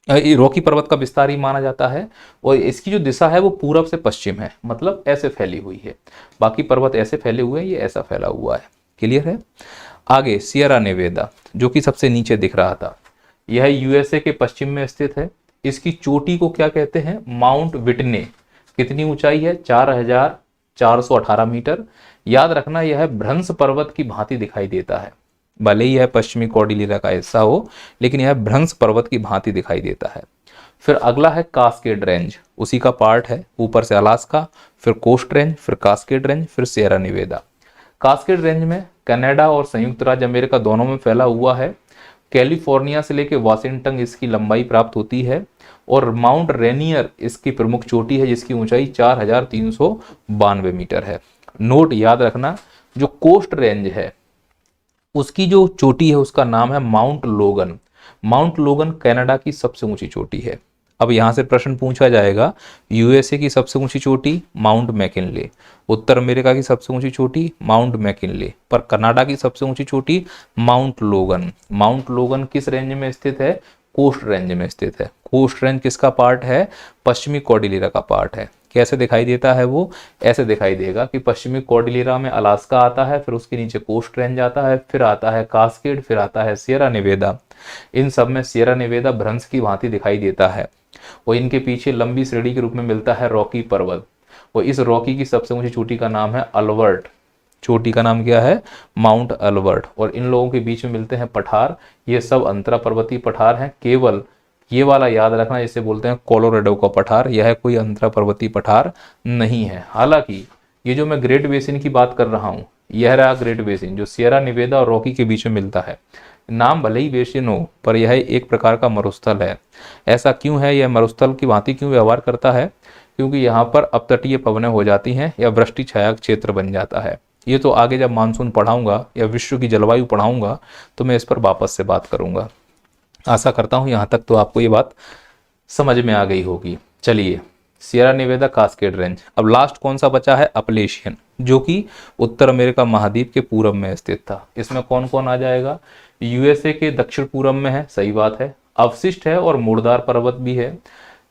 रॉकी पर्वत का विस्तार ही माना जाता है, और इसकी जो दिशा है वो पूरब से पश्चिम है, मतलब ऐसे फैली हुई है। बाकी पर्वत ऐसे फैले हुए हैं, ये ऐसा फैला हुआ है। क्लियर है। आगे सियरा नेवेदा, जो कि सबसे नीचे दिख रहा था, यह यूएसए के पश्चिम में स्थित है। इसकी चोटी को क्या कहते हैं, माउंट विटने। कितनी ऊंचाई है, 4418 मीटर। याद रखना यह भ्रंश पर्वत की भांति दिखाई देता है, भले ही यह पश्चिमी कॉर्डिलेरा का हिस्सा हो, लेकिन यह भ्रंश पर्वत की भांति दिखाई देता है। फिर अगला है कास्केड रेंज, उसी का पार्ट है, ऊपर से अलास्का, फिर कोस्ट रेंज, फिर कास्केड रेंज, फिर सियरा नेवेदा। कास्केड रेंज में कनाडा और संयुक्त राज्य अमेरिका दोनों में फैला हुआ है। कैलिफोर्निया से लेकर वाशिंगटन इसकी लंबाई प्राप्त होती है, और माउंट रेनियर इसकी प्रमुख चोटी है, जिसकी ऊंचाई 4392 मीटर है। नोट याद रखना, जो कोस्ट रेंज है उसकी जो चोटी है उसका नाम है माउंट लोगन। माउंट लोगन कनाडा की सबसे ऊंची चोटी है। अब यहाँ से प्रश्न पूछा जाएगा, यूएसए की सबसे ऊंची चोटी माउंट मैकिनले, उत्तर अमेरिका की सबसे ऊंची चोटी माउंट मैकिनले, पर कनाडा की सबसे ऊंची चोटी माउंट लोगन। माउंट लोगन किस रेंज में स्थित है? कोस्ट रेंज में स्थित है। कोस्ट रेंज किसका पार्ट है? पश्चिमी कॉर्डिलेरा का पार्ट है। कैसे दिखाई देता है वो? ऐसे दिखाई देगा कि पश्चिमी कॉर्डिलेरा में अलास्का आता है, फिर उसके नीचे कोस्ट रेंज आता है, फिर आता है कास्केड, फिर आता है सियरा नेवेदा। इन सब में सियरा नेवेदा भ्रंश की भांति दिखाई देता है और इनके पीछे लंबी श्रेणी के रूप में मिलता है रॉकी पर्वत। और इस रॉकी की सबसे ऊंची चोटी का नाम है अल्बर्ट। चोटी का नाम क्या है? Mount Albert. और इन लोगों के बीच में मिलते हैं पठार। ये सब अंतरा पर्वतीय पठार हैं। केवल ये वाला याद रखना, जिसे बोलते हैं कोलोराडो का पठार, यह कोई अंतरा पर्वतीय पठार नहीं है। हालांकि ये जो मैं ग्रेट बेसिन की बात कर रहा हूँ, यह रहा ग्रेट बेसिन जो सियरा नेवेदा और रॉकी के बीच में मिलता है। नाम भले ही बेसिन हो, पर यह एक प्रकार का मरुस्थल है। ऐसा क्यों है? यह मरुस्थल की भांति क्यों व्यवहार करता है? क्योंकि यहाँ पर अपतटीय पवनें हो जाती हैं या वृष्टि छाया क्षेत्र बन जाता है। ये तो आगे जब मानसून पढ़ाऊंगा या विश्व की जलवायु पढ़ाऊंगा तो मैं इस पर वापस से बात करूंगा। आशा करता हूं यहाँ तक तो आपको ये बात समझ में आ गई होगी। चलिए, सियरा नेवेदा, कास्केड रेंज। अब लास्ट कौन सा बचा है? अपलेशियन, जो कि उत्तर अमेरिका महाद्वीप के पूरब में स्थित था। इसमें कौन कौन आ जाएगा? यूएसए के दक्षिण पूरब में है, सही बात है, अवशिष्ट है और मुर्दार पर्वत भी है।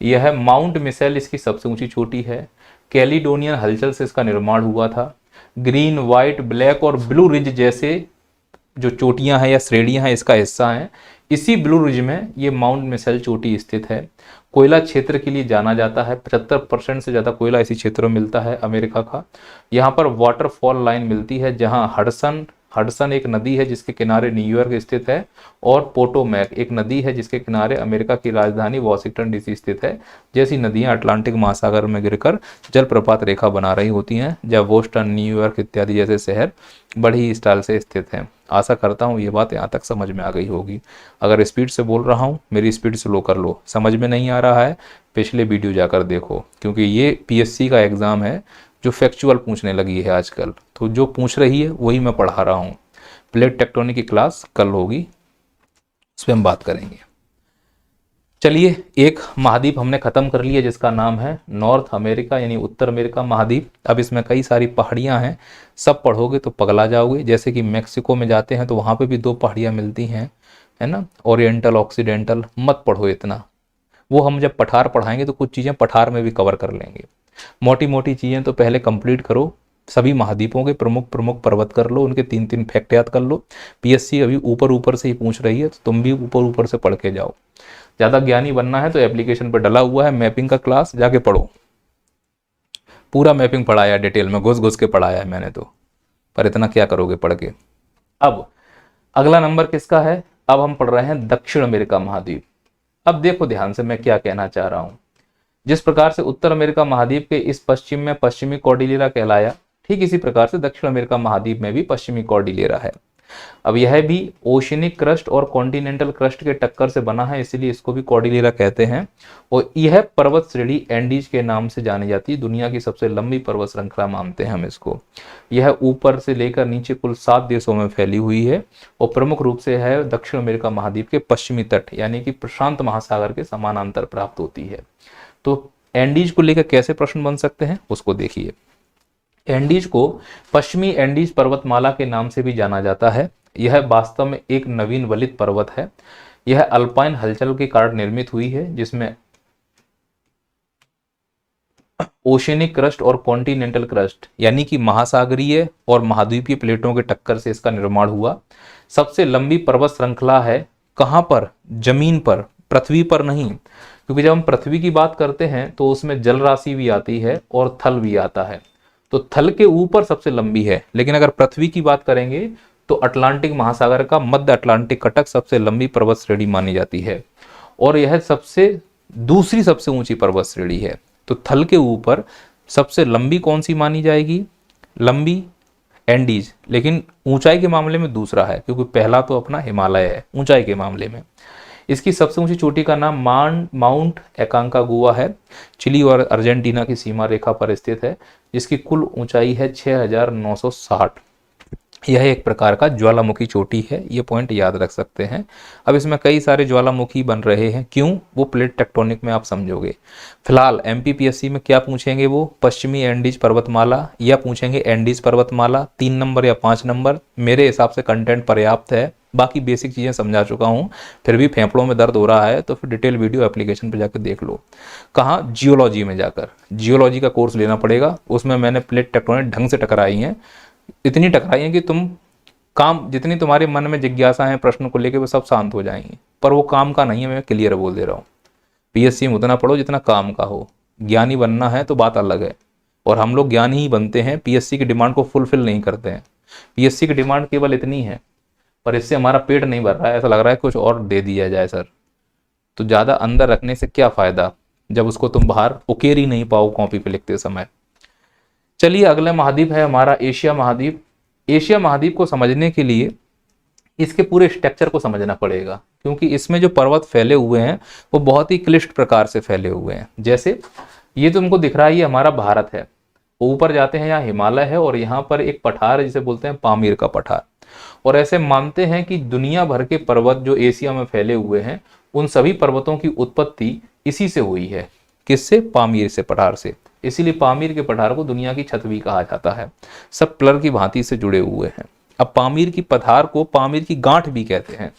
यह है माउंट मिसेल, इसकी सबसे ऊंची चोटी है। कैलिडोनियन हलचल से इसका निर्माण हुआ था। ग्रीन, व्हाइट, ब्लैक और ब्लू रिज जैसे जो चोटियां हैं या श्रेणियां हैं इसका हिस्सा हैं। इसी ब्लू रिज में ये माउंट मिसेल चोटी स्थित है। कोयला क्षेत्र के लिए जाना जाता है। 75% से ज़्यादा कोयला इसी क्षेत्र में मिलता है अमेरिका का। यहाँ पर वाटरफॉल लाइन मिलती है, जहाँ हडसन एक नदी है जिसके किनारे न्यूयॉर्क स्थित है, और पोटोमैक एक नदी है जिसके किनारे अमेरिका की राजधानी वॉशिंगटन डीसी स्थित है। जैसी नदियां अटलांटिक महासागर में गिरकर जलप्रपात रेखा बना रही होती हैं, जब बोस्टन, न्यूयॉर्क इत्यादि जैसे शहर बड़ी स्टाइल से स्थित हैं। आशा करता हूँ ये बात यहाँ तक समझ में आ गई होगी। अगर स्पीड से बोल रहा हूँ, मेरी स्पीड स्लो कर लो। समझ में नहीं आ रहा है, पिछले वीडियो जाकर देखो, क्योंकि ये पीएससी का एग्जाम है जो फैक्चुअल पूछने लगी है आजकल। तो जो पूछ रही है वही मैं पढ़ा रहा हूँ। प्लेट टेक्टोनिक की क्लास कल होगी, उस पर हम बात करेंगे। चलिए, एक महाद्वीप हमने खत्म कर लिया जिसका नाम है नॉर्थ अमेरिका, यानी उत्तर अमेरिका महाद्वीप। अब इसमें कई सारी पहाड़ियां हैं, सब पढ़ोगे तो पगला जाओगे। जैसे कि मैक्सिको में जाते हैं तो वहां पे भी 2 पहाड़ियां मिलती हैं, है ना, ओरिएंटल, ऑक्सीडेंटल। मत पढ़ो इतना, वो हम जब पठार पढ़ाएंगे तो कुछ चीज़ें पठार में भी कवर कर लेंगे। मोटी मोटी चीज़ें तो पहले कंप्लीट करो। सभी महाद्वीपों के प्रमुख प्रमुख पर्वत कर लो, उनके 3-3 फैक्ट याद कर लो। पीएससी अभी ऊपर ऊपर से ही पूछ रही है, तो तुम भी ऊपर ऊपर से पढ़ के जाओ। ज़्यादा ज्ञानी बनना है तो एप्लीकेशन पर डला हुआ है मैपिंग का क्लास, जाके पढ़ो। पूरा मैपिंग पढ़ाया, डिटेल में घुस घुस के पढ़ाया है मैंने तो, पर इतना क्या करोगे पढ़ के। अब अगला नंबर किसका है? अब हम पढ़ रहे हैं दक्षिण अमेरिका महाद्वीप। अब देखो ध्यान से मैं क्या कहना चाह रहा हूं। जिस प्रकार से उत्तर अमेरिका महाद्वीप के इस पश्चिम में पश्चिमी कॉर्डिलेरा कहलाया, ठीक इसी प्रकार से दक्षिण अमेरिका महाद्वीप में भी पश्चिमी कॉर्डिलेरा है। अब यह भी ओशियनिक क्रस्ट और कॉन्टिनेंटल क्रस्ट के टक्कर से बना है, इसलिए इसको भी कॉर्डिलेरा कहते हैं। और यह पर्वत श्रेणी एंडीज के नाम से जानी जाती है। दुनिया की सबसे लंबी पर्वत श्रृंखला मानते हैं हम इसको। यह ऊपर से लेकर नीचे कुल 7 देशों में फैली हुई है और प्रमुख रूप से है दक्षिण अमेरिका महाद्वीप के पश्चिमी तट, यानी कि प्रशांत महासागर के समानांतर प्राप्त होती है। तो एंडीज को लेकर कैसे प्रश्न बन सकते हैं उसको देखिए। एंडीज को पश्चिमी एंडीज पर्वतमाला के नाम से भी जाना जाता है। यह वास्तव में एक नवीन वलित पर्वत है। यह अल्पाइन हलचल के कारण निर्मित हुई है, जिसमें ओशियनिक क्रस्ट और कॉन्टिनेंटल क्रस्ट यानी कि महासागरीय और महाद्वीपीय प्लेटों के टक्कर से इसका निर्माण हुआ। सबसे लंबी पर्वत श्रृंखला है। कहां पर? जमीन पर, पृथ्वी पर नहीं, क्योंकि जब हम पृथ्वी की बात करते हैं तो उसमें जल राशि भी आती है और थल भी आता है। तो थल के ऊपर सबसे लंबी है, लेकिन अगर पृथ्वी की बात करेंगे तो अटलांटिक महासागर का मध्य अटलांटिक कटक सबसे लंबी पर्वत श्रेणी मानी जाती है और यह दूसरी सबसे ऊंची पर्वत श्रेणी है। तो थल के ऊपर सबसे लंबी कौन सी मानी जाएगी? लंबी एंडीज, लेकिन ऊंचाई के मामले में दूसरा है, क्योंकि पहला तो अपना हिमालय है ऊंचाई के मामले में। इसकी सबसे ऊंची चोटी का नाम माउंट एकांकागुआ है। चिली और अर्जेंटीना की सीमा रेखा पर स्थित है, जिसकी कुल ऊंचाई है 6960। यह एक प्रकार का ज्वालामुखी चोटी है, ये पॉइंट याद रख सकते हैं। अब इसमें कई सारे ज्वालामुखी बन रहे हैं, क्यों, वो प्लेट टेक्टोनिक में आप समझोगे। फिलहाल एमपीपीएससी में क्या पूछेंगे, वो पश्चिमी एंडीज पर्वतमाला या पूछेंगे एंडीज पर्वतमाला, 3 नंबर या 5 नंबर। मेरे हिसाब से कंटेंट पर्याप्त है, बाकी बेसिक चीज़ें समझा चुका हूँ। फिर भी फेफड़ों में दर्द हो रहा है तो फिर डिटेल वीडियो एप्लीकेशन पर जाकर देख लो। कहाँ, जियोलॉजी में जाकर जियोलॉजी का कोर्स लेना पड़ेगा, उसमें मैंने प्लेट टेक्टोनिक ढंग से टकराई हैं, इतनी टकराई है कि तुम काम, जितनी तुम्हारे मन में जिज्ञासा है प्रश्न को लेकर, वो सब शांत हो जाएंगी। पर वो काम का नहीं है, मैं क्लियर बोल दे रहा हूँ। पीएससी में उतना पढ़ो जितना काम का हो। ज्ञानी बनना है तो बात अलग है, और हम लोग ज्ञानी ही बनते हैं, पीएससी की डिमांड को फुलफिल नहीं करते हैं। पीएससी की डिमांड केवल इतनी है, पर इससे हमारा पेट नहीं भर रहा है, ऐसा लग रहा है कुछ और दे दिया जाए सर। तो ज़्यादा अंदर रखने से क्या फ़ायदा जब उसको तुम बाहर उकेर ही नहीं पाओ कॉपी पे लिखते समय। चलिए, अगला महाद्वीप है हमारा एशिया महाद्वीप। एशिया महाद्वीप को समझने के लिए इसके पूरे स्ट्रक्चर को समझना पड़ेगा, क्योंकि इसमें जो पर्वत फैले हुए हैं वो बहुत ही क्लिष्ट प्रकार से फैले हुए हैं। जैसे ये तुमको दिख रहा है, ये हमारा भारत है, ऊपर जाते हैं यहाँ हिमालय है, और यहाँ पर एक पठार है जिसे बोलते हैं पामीर का पठार। और ऐसे मानते हैं कि दुनिया भर के पर्वत जो एशिया में फैले हुए हैं, उन सभी पर्वतों की उत्पत्ति इसी से हुई है। किससे? पामीर से, पठार से। इसीलिए पामीर के पठार को दुनिया की छत भी कहा जाता है। सब पिलर की भांति से जुड़े हुए हैं। अब पामीर की पठार को पामीर की गांठ भी कहते हैं।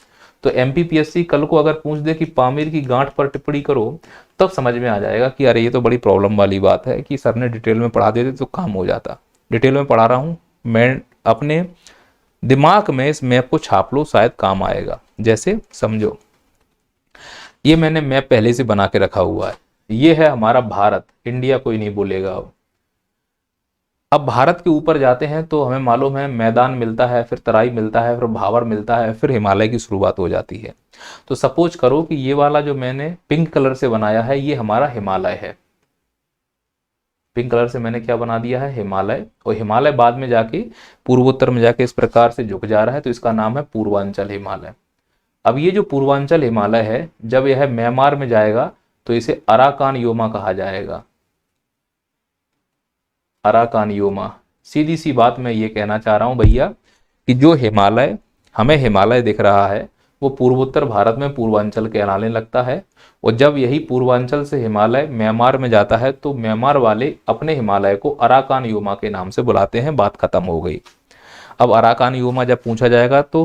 तो एमपीपीएससी कल को अगर पूछ दे कि पामीर की गांठ पर टिप्पणी करो, तब समझ में आ जाएगा कि अरे ये तो बड़ी प्रॉब्लम वाली बात है, कि सर ने डिटेल में पढ़ा देते तो काम हो जाता। डिटेल में पढ़ा रहा हूँ मैं, अपने दिमाग में इस मैप को छाप लो, शायद काम आएगा। जैसे समझो, ये मैंने मैप पहले से बना के रखा हुआ है, ये है हमारा भारत, इंडिया कोई नहीं बोलेगा। अब भारत के ऊपर जाते हैं तो हमें मालूम है मैदान मिलता है, फिर तराई मिलता है, फिर भावर मिलता है, फिर हिमालय की शुरुआत हो जाती है। तो सपोज करो कि ये वाला जो मैंने पिंक कलर से बनाया है, ये हमारा हिमालय है। पिंक कलर से मैंने क्या बना दिया है? हिमालय। और हिमालय बाद में जाके पूर्वोत्तर में जाके इस प्रकार से झुक जा रहा है, तो इसका नाम है पूर्वांचल हिमालय। अब ये जो पूर्वांचल हिमालय है, जब यह म्यांमार में जाएगा तो इसे अराकान योमा कहा जाएगा। Arakan Yoma. सीधी सी बात मैं ये कहना चाह रहा हूं भैया, कि जो हिमालय, हमें हिमालय दिख रहा है, वो पूर्वोत्तर भारत में पूर्वांचल कहलाने लगता है। और जब यही पूर्वांचल से हिमालय म्यांमार में जाता है, तो म्यांमार वाले अपने हिमालय को अराकान योमा के नाम से बुलाते हैं। बात खत्म हो गई। अब अराकान योमा जब पूछा जाएगा तो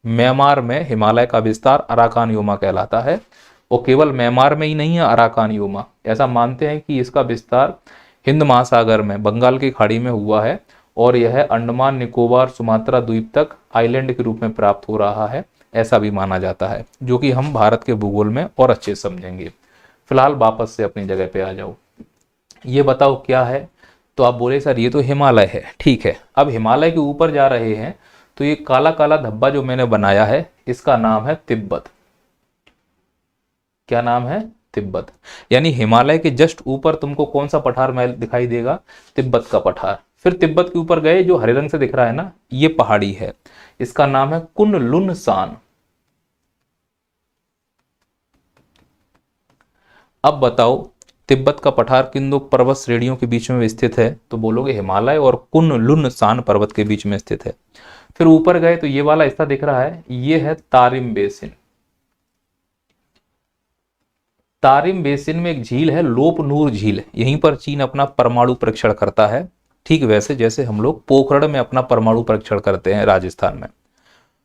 म्यांमार में हिमालय का विस्तार अराकान योमा कहलाता है। और केवल म्यांमार में ही नहीं है अराकान योमा, ऐसा मानते हैं कि इसका विस्तार हिंद महासागर में, बंगाल की खाड़ी में हुआ है, और यह अंडमान निकोबार सुमात्रा द्वीप तक आइलैंड के रूप में प्राप्त हो रहा है, ऐसा भी माना जाता है, जो कि हम भारत के भूगोल में और अच्छे से समझेंगे। फिलहाल वापस से अपनी जगह पे आ जाओ। ये बताओ क्या है? तो आप बोले सर ये तो हिमालय है। ठीक है, अब हिमालय के ऊपर जा रहे हैं तो ये काला काला धब्बा जो मैंने बनाया है, इसका नाम है तिब्बत। क्या नाम है? तिब्बत। यानी हिमालय के जस्ट ऊपर तुमको कौन सा पठार महल दिखाई देगा? तिब्बत का पठार। फिर तिब्बत के ऊपर गए, जो हरे रंग से दिख रहा है ना, ये पहाड़ी है, इसका नाम है कुन लुन सान। अब बताओ तिब्बत का पठार किन दो पर्वत श्रेणियों के बीच में स्थित है? तो बोलोगे हिमालय और कुन लुन सान पर्वत के बीच में स्थित है। फिर ऊपर गए तो ये वाला हिस्सा दिख रहा है, ये है तारिम बेसिन। तारिम बेसिन में एक झील है, लोप नूर झील। यहीं पर चीन अपना परमाणु परीक्षण करता है, ठीक वैसे जैसे हम लोग पोखरण में अपना परमाणु परीक्षण करते हैं राजस्थान में।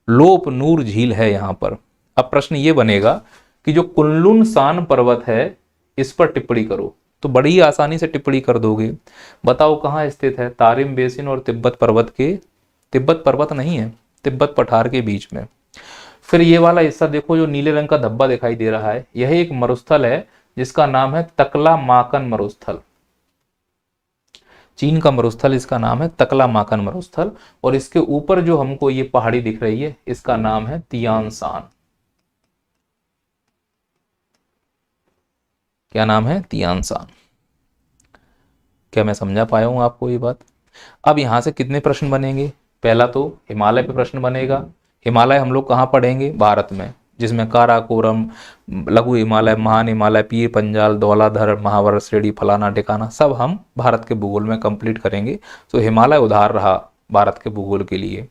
लोप नूर झील है यहाँ पर। अब प्रश्न ये बनेगा कि जो कुनलुन सान पर्वत है, इस पर टिप्पणी करो। तो बड़ी आसानी से टिप्पणी कर दोगे। बताओ कहाँ स्थित है? तारिम बेसिन और तिब्बत पर्वत के, तिब्बत पर्वत नहीं है, तिब्बत पठार के बीच में। फिर ये वाला हिस्सा देखो, जो नीले रंग का धब्बा दिखाई दे रहा है, यह एक मरुस्थल है जिसका नाम है तकला माकन मरुस्थल। चीन का मरुस्थल, इसका नाम है तकला माकन मरुस्थल। और इसके ऊपर जो हमको ये पहाड़ी दिख रही है, इसका नाम है तियान सान। क्या नाम है? तियान सान। क्या मैं समझा पाया हूं आपको ये बात? अब यहां से कितने प्रश्न बनेंगे? पहला तो हिमालय पे प्रश्न बनेगा। हिमालय हम लोग कहाँ पढ़ेंगे? भारत में, जिसमें काराकोरम, लघु हिमालय, महान हिमालय, पीर पंजाल, धौलाधर, महाभारत श्रेणी, फलाना ठिकाना, सब हम भारत के भूगोल में कंप्लीट करेंगे। तो हिमालय उधार रहा भारत के भूगोल के लिए।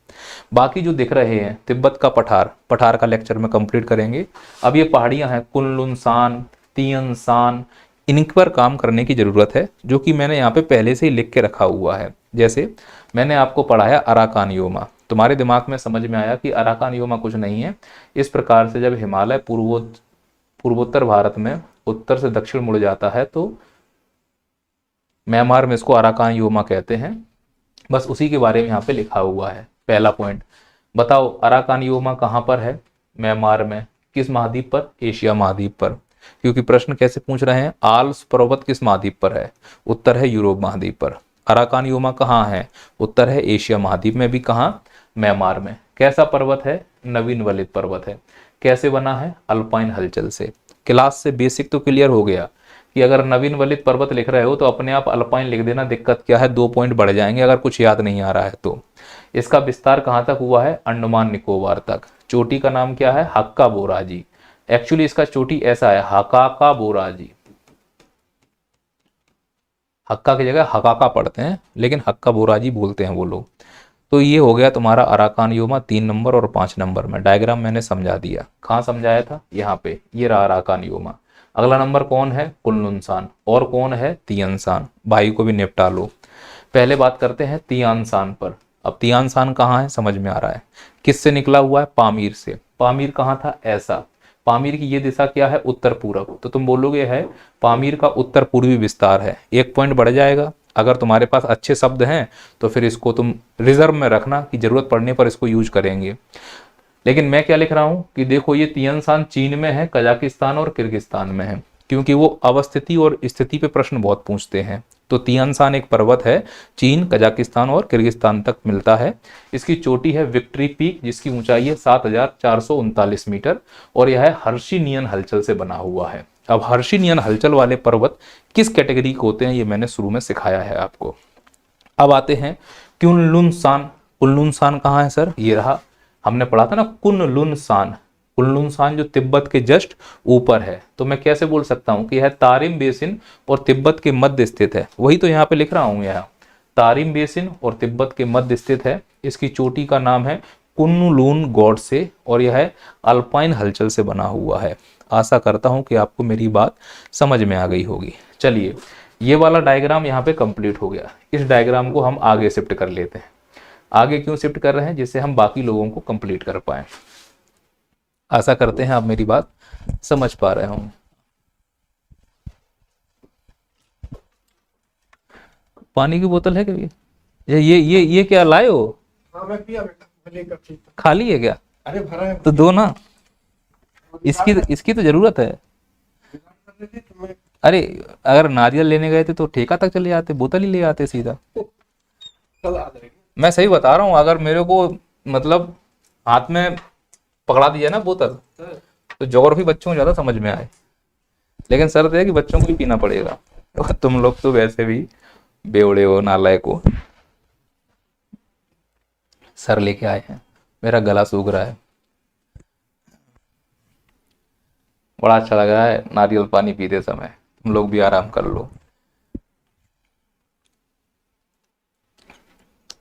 बाकी जो दिख रहे हैं तिब्बत का पठार, पठार का लेक्चर में कंप्लीट करेंगे। अब ये पहाड़ियां हैं कुन लुन सान, तियन सान, इन पर काम करने की ज़रूरत है, जो कि मैंने यहाँ पे पहले से ही लिख के रखा हुआ है। जैसे मैंने आपको पढ़ाया अराकान योमा, तुम्हारे दिमाग में समझ में आया कि अराकान योमा कुछ नहीं है। इस प्रकार से जब हिमालय पूर्वोत्तर भारत में उत्तर से दक्षिण मुड़ जाता है तो म्यांमार में इसको अराकान योमा कहते हैं। बस उसी के बारे में यहाँ पे लिखा हुआ है। पहला पॉइंट बताओ, अराकान योमा कहाँ पर है? म्यांमार में। किस महाद्वीप पर? एशिया महाद्वीप पर। क्योंकि प्रश्न कैसे पूछ रहे हैं, आल्प्स पर्वत किस महाद्वीप पर है? उत्तर है यूरोप महाद्वीप पर। अराकान योमा कहाँ है? उत्तर है एशिया महाद्वीप में। भी कहाँ? म्यांमार में। कैसा पर्वत है? नवीन वलित पर्वत है। कैसे बना है? अल्पाइन हलचल से। क्लास से बेसिक तो क्लियर हो गया कि अगर नवीन वलित पर्वत लिख रहे हो तो अपने आप अल्पाइन लिख देना, दिक्कत क्या है, 2 पॉइंट बढ़ जाएंगे अगर कुछ याद नहीं आ रहा है तो। इसका विस्तार कहाँ तक हुआ है? अंडमान निकोबार तक। चोटी का नाम क्या है? हक्का बोराजी। एक्चुअली इसका चोटी ऐसा है, हकाका बोराजी। हक्का की जगह हकाका पढ़ते हैं, लेकिन हक्का बोराजी बोलते हैं वो लोग। तो ये हो गया तुम्हारा अराकान योमा 3 नंबर और 5 नंबर में। डायग्राम मैंने समझा दिया। कहाँ समझाया था? यहाँ पे। ये रहा अराकान योमा। अगला नंबर कौन है? कुनलुनसान। और कौन है? तियानसान। भाई को भी निपटा लो। पहले बात करते हैं तियानसान पर। अब तियानसान कहाँ है? समझ में आ रहा है। किससे निकला हुआ है? पामीर से। पामीर कहाँ था? ऐसा। पामीर की ये दिशा क्या है? उत्तर पूर्व। तो तुम बोलोगे है पामीर का उत्तर पूर्वी विस्तार है। 1 पॉइंट बढ़ जाएगा। अगर तुम्हारे पास अच्छे शब्द हैं तो फिर इसको तुम रिजर्व में रखना कि जरूरत पड़ने पर इसको यूज करेंगे। लेकिन मैं क्या लिख रहा हूं कि देखो ये तियानसान चीन में है, कजाकिस्तान और किर्गिस्तान में है, क्योंकि वो अवस्थिति और स्थिति पे प्रश्न बहुत पूछते हैं। तो तियानसान एक पर्वत है, चीन, कजाकिस्तान और किर्गिस्तान तक मिलता है। इसकी चोटी है विक्ट्री पीक, जिसकी ऊंचाई है 7439 मीटर, और यह हर्षिनियन हलचल से बना हुआ है। अब हर्षिनियन हलचल वाले पर्वत किस कैटेगरी के होते हैं ये मैंने शुरू में सिखाया है आपको। अब आते हैं कुनलुनसान। कुनलुनसान कहाँ है सर? ये रहा। हमने पढ़ा था ना कुनलुनसान। कुनलुनसान जो तिब्बत के जस्ट ऊपर है। तो मैं कैसे बोल सकता हूं कि यह तारिम बेसिन और तिब्बत के मध्य स्थित है। वही तो यहाँ पे लिख रहा हूं, यह तारिम बेसिन और तिब्बत के मध्य स्थित है। इसकी चोटी का नाम है कुनलुन गॉडसे, और यह अल्पाइन हलचल से बना हुआ है। आशा करता हूं कि आपको मेरी बात समझ में आ गई होगी। चलिए, ये वाला डायग्राम यहाँ पे कंप्लीट हो गया। इस डायग्राम को हम आगे शिफ्ट कर लेते हैं। आगे क्यों शिफ्ट कर रहे हैं? जिससे हम बाकी लोगों को कंप्लीट कर पाए। आशा करते हैं आप मेरी बात समझ पा रहे होंगे। पानी की बोतल है क्या? ये क्या लाए हो? हाँ मैं पिया बेटा, खाली है क्या? अरे भरा है तो दो ना। इसकी तो जरूरत है। अरे अगर नारियल लेने गए थे तो ठेका तक चले जाते, बोतल ही ले आते सीधा। कल आ जाएगी। मैं सही बता रहा हूँ, अगर मेरे को मतलब हाथ में पकड़ा दिया ना बोतल तो ज्योग्राफी बच्चों को ज्यादा समझ में आए। लेकिन शर्त है कि बच्चों को भी पीना पड़ेगा। और तुम लोग तो वैसे भी बेवड़े हो, नालायक हो। सर लेके आए हैं, मेरा गला सूख रहा है। बड़ा अच्छा लग रहा है नारियल पानी पीते समय। तुम लोग भी आराम कर लो।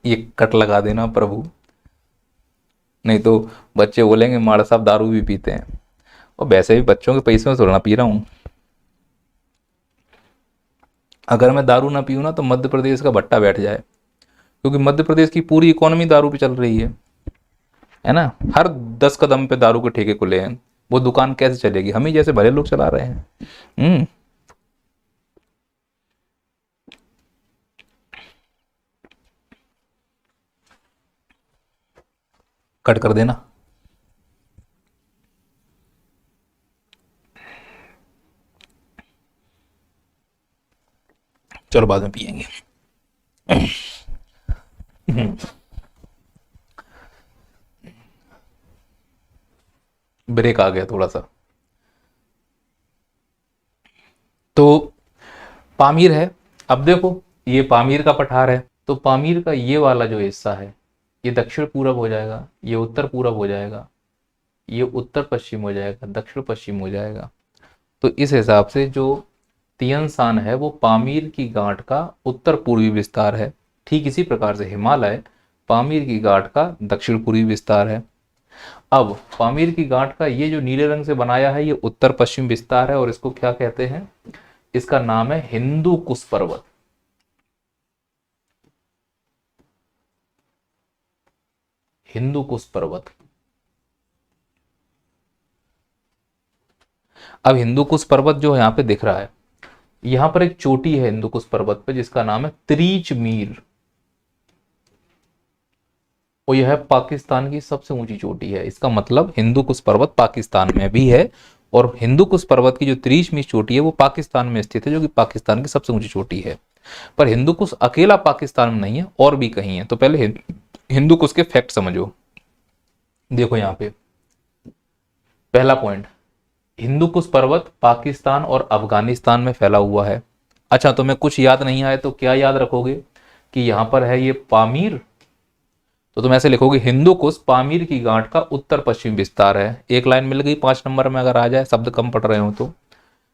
ये कट लगा देना प्रभु, नहीं तो बच्चे बोलेंगे माड़ा साहब दारू भी पीते हैं। और वैसे भी बच्चों के पैसे में थोड़ा ना पी रहा हूं। अगर मैं दारू ना पीऊँ ना तो मध्य प्रदेश का भट्टा बैठ जाए, क्योंकि मध्य प्रदेश की पूरी इकोनॉमी दारू पे चल रही है ना। हर 10 कदम पे दारू के ठेके खुले हैं। वो दुकान कैसे चलेगी? हम ही जैसे भले लोग चला रहे हैं। कट कर देना। चलो बाद में पिएंगे। ब्रेक आ गया थोड़ा सा। तो पामीर है। अब देखो ये पामीर का पठार है, तो पामीर का ये वाला जो हिस्सा है ये दक्षिण पूरब हो जाएगा, ये उत्तर पूरब हो जाएगा, ये उत्तर पश्चिम हो जाएगा, दक्षिण पश्चिम हो जाएगा। तो इस हिसाब से जो तियनसान है वो पामीर की गांठ का उत्तर पूर्वी विस्तार है। ठीक इसी प्रकार से हिमालय पामीर की गांठ का दक्षिण पूर्वी विस्तार है। अब पामीर की गांठ का ये जो नीले रंग से बनाया है ये उत्तर पश्चिम विस्तार है और इसको क्या कहते हैं, इसका नाम है हिंदू कुश पर्वत। हिंदू कुश पर्वत। अब हिंदू कुश पर्वत जो यहाँ पे दिख रहा है, यहां पर एक चोटी है हिंदू कुश पर्वत पे जिसका नाम है त्रिच मीर, और यह पाकिस्तान की सबसे ऊंची चोटी है। इसका मतलब हिंदू कुश पर्वत पाकिस्तान में भी है और हिंदू कुश पर्वत की जो त्रिच मीर चोटी है वो पाकिस्तान में स्थित है, जो कि पाकिस्तान की सबसे ऊंची चोटी है। पर हिंदू कुश अकेला पाकिस्तान में नहीं है, और भी कहीं है। तो पहले हिंदू कुश के फैक्ट समझो। देखो यहाँ पे पहला पॉइंट, हिंदू कुश पर्वत पाकिस्तान और अफगानिस्तान में फैला हुआ है। अच्छा, तुम्हें कुछ याद नहीं आए तो क्या याद रखोगे कि यहां पर है ये पामीर, तो तुम ऐसे लिखोगे हिंदू कुश पामीर की गांठ का उत्तर पश्चिम विस्तार है। एक लाइन मिल गई 5 नंबर में, अगर आ जाए, शब्द कम पढ़ रहे हो तो।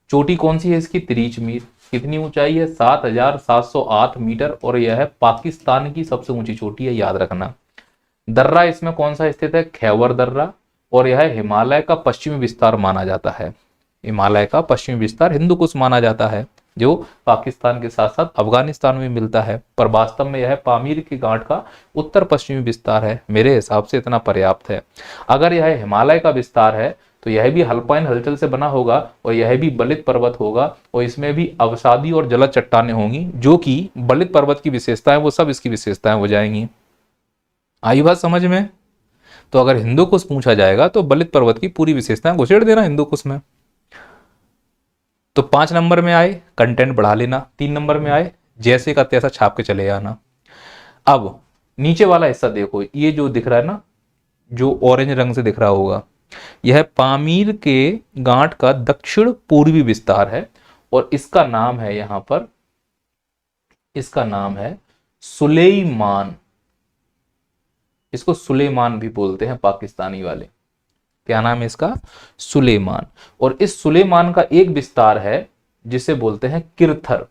चोटी कौन सी है इसकी, त्रिच मीर। कितनी ऊंचाई है, 7,708 मीटर, और यह है पाकिस्तान की सबसे ऊंची चोटी है, याद रखना। दर्रा इसमें कौन सा स्थित है, खैबर दर्रा, और यह हिमालय का पश्चिमी विस्तार माना जाता है। हिमालय का पश्चिमी विस्तार हिंदू कुश माना जाता है, जो पाकिस्तान के साथ साथ अफगानिस्तान में मिलता है, पर वास्तव में यह पामीर की गांठ का उत्तर पश्चिमी विस्तार है। मेरे हिसाब से इतना पर्याप्त है। अगर यह हिमालय का विस्तार है तो यह भी अल्पाइन हलचल से बना होगा, और यह भी बलित पर्वत होगा, और इसमें भी अवसादी और जलद चट्टानें होंगी, जो कि बलित पर्वत की विशेषताएं वो सब इसकी विशेषताएं हो जाएंगी। आई बात समझ में? तो अगर हिंदू कुश पूछा जाएगा तो बलित पर्वत की पूरी विशेषताएं घुसेड़ देना हिंदू कुश में। तो 5 नंबर में आए, कंटेंट बढ़ा लेना। 3 नंबर में आए, जैसे का तैसा छाप के चले आना। अब नीचे वाला हिस्सा देखो, ये जो दिख रहा है ना, जो ऑरेंज रंग से दिख रहा होगा, यह पामीर के गांठ का दक्षिण पूर्वी विस्तार है, और इसका नाम है यहां पर, इसका नाम है सुलेमान। इसको सुलेमान भी बोलते हैं पाकिस्तानी वाले। क्या नाम है इसका, सुलेमान। और इस सुलेमान का एक विस्तार है जिसे बोलते हैं किरथर,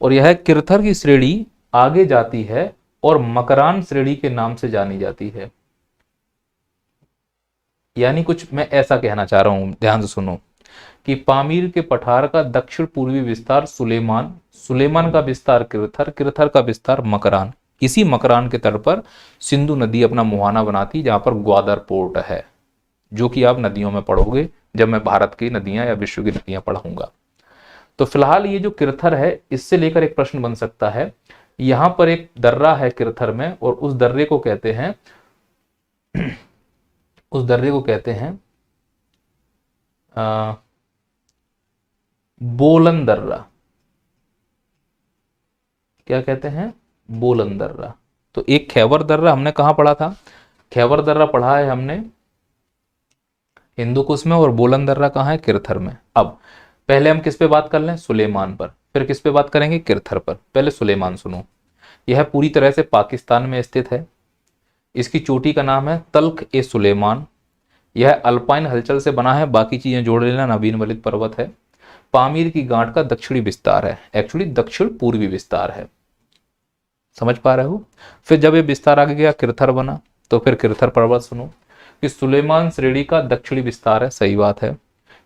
और यह किरथर की श्रेणी आगे जाती है और मकरान श्रेणी के नाम से जानी जाती है। यानी कुछ मैं ऐसा कहना चाह रहा हूं, ध्यान से सुनो, कि पामीर के पठार का दक्षिण पूर्वी विस्तार सुलेमान, सुलेमान का विस्तार किरथर, किरथर का विस्तार मकरान। इसी मकरान के तट पर सिंधु नदी अपना मुहाना बनाती, जहां पर ग्वादर पोर्ट है, जो कि आप नदियों में पढ़ोगे जब मैं भारत की नदियां या विश्व की नदियां पढ़ाऊंगा। तो फिलहाल ये जो किरथर है, इससे लेकर एक प्रश्न बन सकता है। यहां पर एक दर्रा है किरथर में, और उस दर्रे को कहते हैं उस दर्रे को कहते हैं बोलन दर्रा। क्या कहते हैं, बोलन दर्रा। तो एक खैबर दर्रा हमने कहां पढ़ा था, खैबर दर्रा पढ़ा है हमने हिंदू कुश में, और बोलन दर्रा कहां है, किरथर में। अब पहले हम किस पे बात कर लें, सुलेमान पर, फिर किस पे बात करेंगे, किरथर पर। पहले सुलेमान सुनो। यह पूरी तरह से पाकिस्तान में स्थित है। इसकी चोटी का नाम है तल्ख ए सुलेमान। यह अल्पाइन हलचल से बना है, बाकी चीजें जोड़ लेना, नवीन बलित पर्वत है। पामीर की गांठ का दक्षिणी विस्तार है, एक्चुअली दक्षिण पूर्वी विस्तार है। समझ पा रहे हो? फिर जब ये विस्तार आगे गया, किरथर बना, तो फिर किरथर पर्वत सुनो कि सुलेमान श्रेणी का दक्षिणी विस्तार है, सही बात है।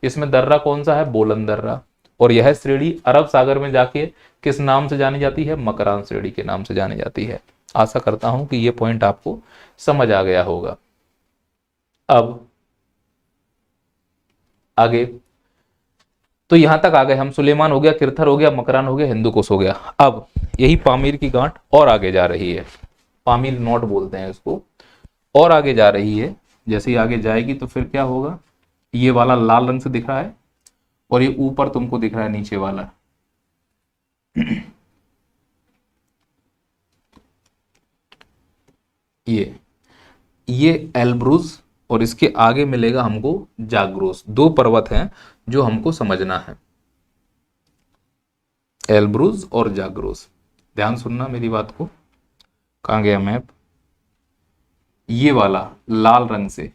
इसमें दर्रा कौन सा है, बोलन दर्रा, और यह श्रेणी अरब सागर में जाके किस नाम से जानी जाती है, मकरान श्रेणी के नाम से जानी जाती है। आशा करता हूं कि यह पॉइंट आपको समझ आ गया होगा। अब आगे, तो यहां तक आ गए हम, सुलेमान हो गया, किरथर हो गया, मकरान हो गया, हिंदू कुश हो गया। अब यही पामीर की गांठ और आगे जा रही है, पामीर नोट बोलते हैं इसको, और आगे जा रही है। जैसे ही आगे जाएगी तो फिर क्या होगा, ये वाला लाल रंग से दिख रहा है, और ये ऊपर तुमको दिख रहा है नीचे वाला, ये एल्ब्रुज, और इसके आगे मिलेगा हमको जाग्रोस। 2 पर्वत हैं जो हमको समझना है, एल्ब्रुज और जाग्रोस। ध्यान सुनना मेरी बात को। कहां गया मैप, ये वाला लाल रंग से,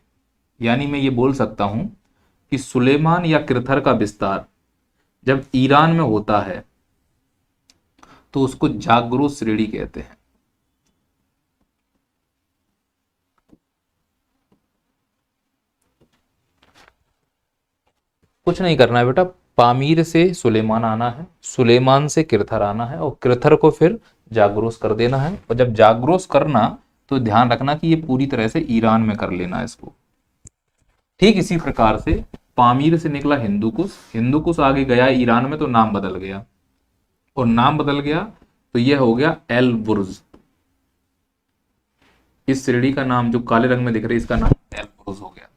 यानी मैं ये बोल सकता हूं कि सुलेमान या किरथर का विस्तार जब ईरान में होता है तो उसको जाग्रोस श्रेणी कहते हैं। कुछ नहीं करना है बेटा, पामीर से सुलेमान आना है, सुलेमान से किरथर आना है और किरथर को फिर जाग्रोस कर देना है। और जब जाग्रोस करना तो ध्यान रखना कि ये पूरी तरह से ईरान में कर लेना है इसको। ठीक इसी प्रकार से पामीर से निकला हिंदुकुश, हिंदुकुश आगे गया ईरान में तो नाम बदल गया, और नाम बदल गया तो यह हो गया एलबुर्ज। इस श्रेणी का नाम जो काले रंग में दिख रही है इसका नाम एलबुर्ज हो गया।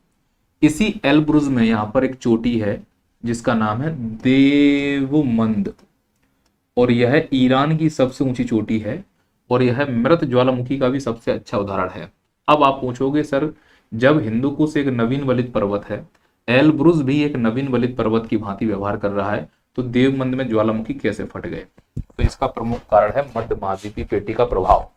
इसी एलबुर्ज में यहां पर एक चोटी है जिसका नाम है देवमंद, और यह ईरान की सबसे ऊंची चोटी है और यह मृत ज्वालामुखी का भी सबसे अच्छा उदाहरण है। अब आप पूछोगे सर, जब हिंदुकुश एक नवीन वलित पर्वत है, एलब्रुज भी एक नवीन वलित पर्वत की भांति व्यवहार कर रहा है, तो देवमंद में ज्वालामुखी कैसे फट गए? तो इसका प्रमुख कारण है मध्य महाद्वीपीय पेटी का प्रभाव।